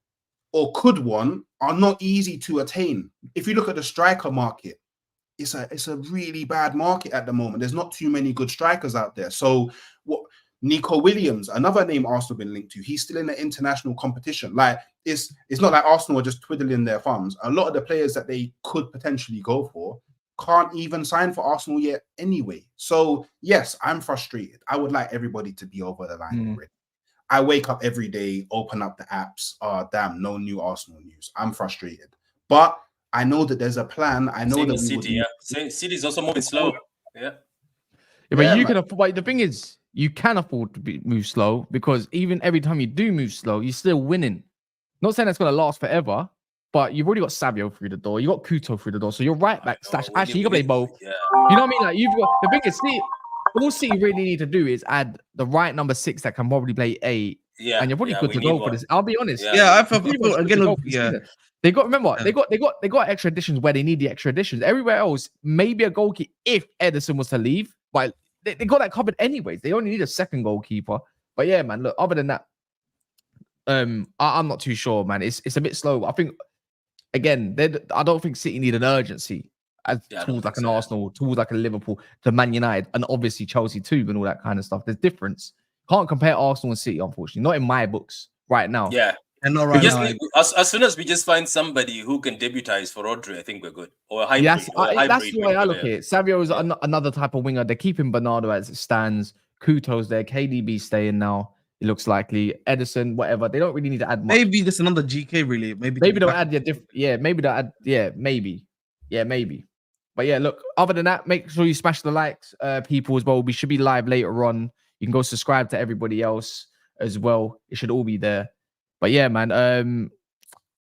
or could want are not easy to attain. If you look at the striker market, it's a really bad market at the moment. There's not too many good strikers out there. So what? Nico Williams, another name Arsenal been linked to. He's still in the international competition. Like, it's not like Arsenal are just twiddling their thumbs. A lot of the players that they could potentially go for can't even sign for Arsenal yet anyway. So yes, I'm frustrated. I would like everybody to be over the line already. I wake up every day, open up the apps. Oh, damn, no new Arsenal news. I'm frustrated. But I know that there's a plan. I know Same that City, City's also moving slow. Yeah. But you can afford. The thing is, you can afford to move slow, because even every time you do move slow, you're still winning. Not saying that's going to last forever, but you've already got Savio through the door. You got Couto through the door. So you're right back. Actually, you can play both. Yeah. You know what I mean? Like, you've got the thing is, all City really need to do is add the right number 6 that can probably play 8. Yeah. And you're probably good to go for this. I'll be honest. Yeah, I thought again. They got, remember, they got extra additions where they need the extra additions. Everywhere else, maybe a goalkeeper if Ederson was to leave, but they got that covered anyways. They only need a second goalkeeper. But yeah, man, look, other than that, I'm not too sure, man. It's a bit slow. I think, again, I don't think City need an urgency as tools like an Arsenal, tools like a Liverpool, to Man United, and obviously Chelsea too, and all that kind of stuff. There's difference. Can't compare Arsenal and City, unfortunately. Not in my books right now. Yeah. And not right now. As soon as we just find somebody who can debutize for Rodri, I think we're good. Or a hybrid. Yes, or a hybrid that's the way I look at midfielder. it. Savio is another type of winger. They're keeping Bernardo as it stands. Kuto's there. KDB staying now. It looks likely. Edison, whatever. They don't really need to add much. Maybe just another GK, really. Maybe they'll add maybe they'll add maybe. But yeah, look, other than that, make sure you smash the likes, people, as well. We should be live later on. You can go subscribe to everybody else as well. It should all be there. But yeah, man.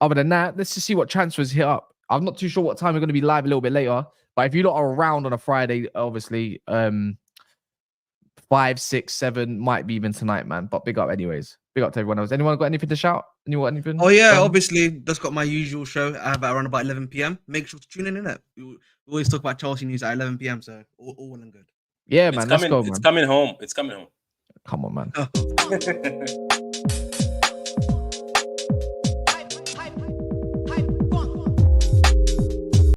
Other than that, let's just see what transfers hit up. I'm not too sure what time we're going to be live a little bit later. But if you lot are around on a Friday, obviously, 5, 6, 7 might be even tonight, man. But big up anyways. Big up to everyone else. Anyone got anything to shout? Anything? Oh yeah, obviously just got my usual show. I have around about 11 p.m. Make sure to tune in it. We always talk about Chelsea news at 11 p.m. So all well and good. Yeah, man. Let's go, man. It's coming home. It's coming home. Come on, man.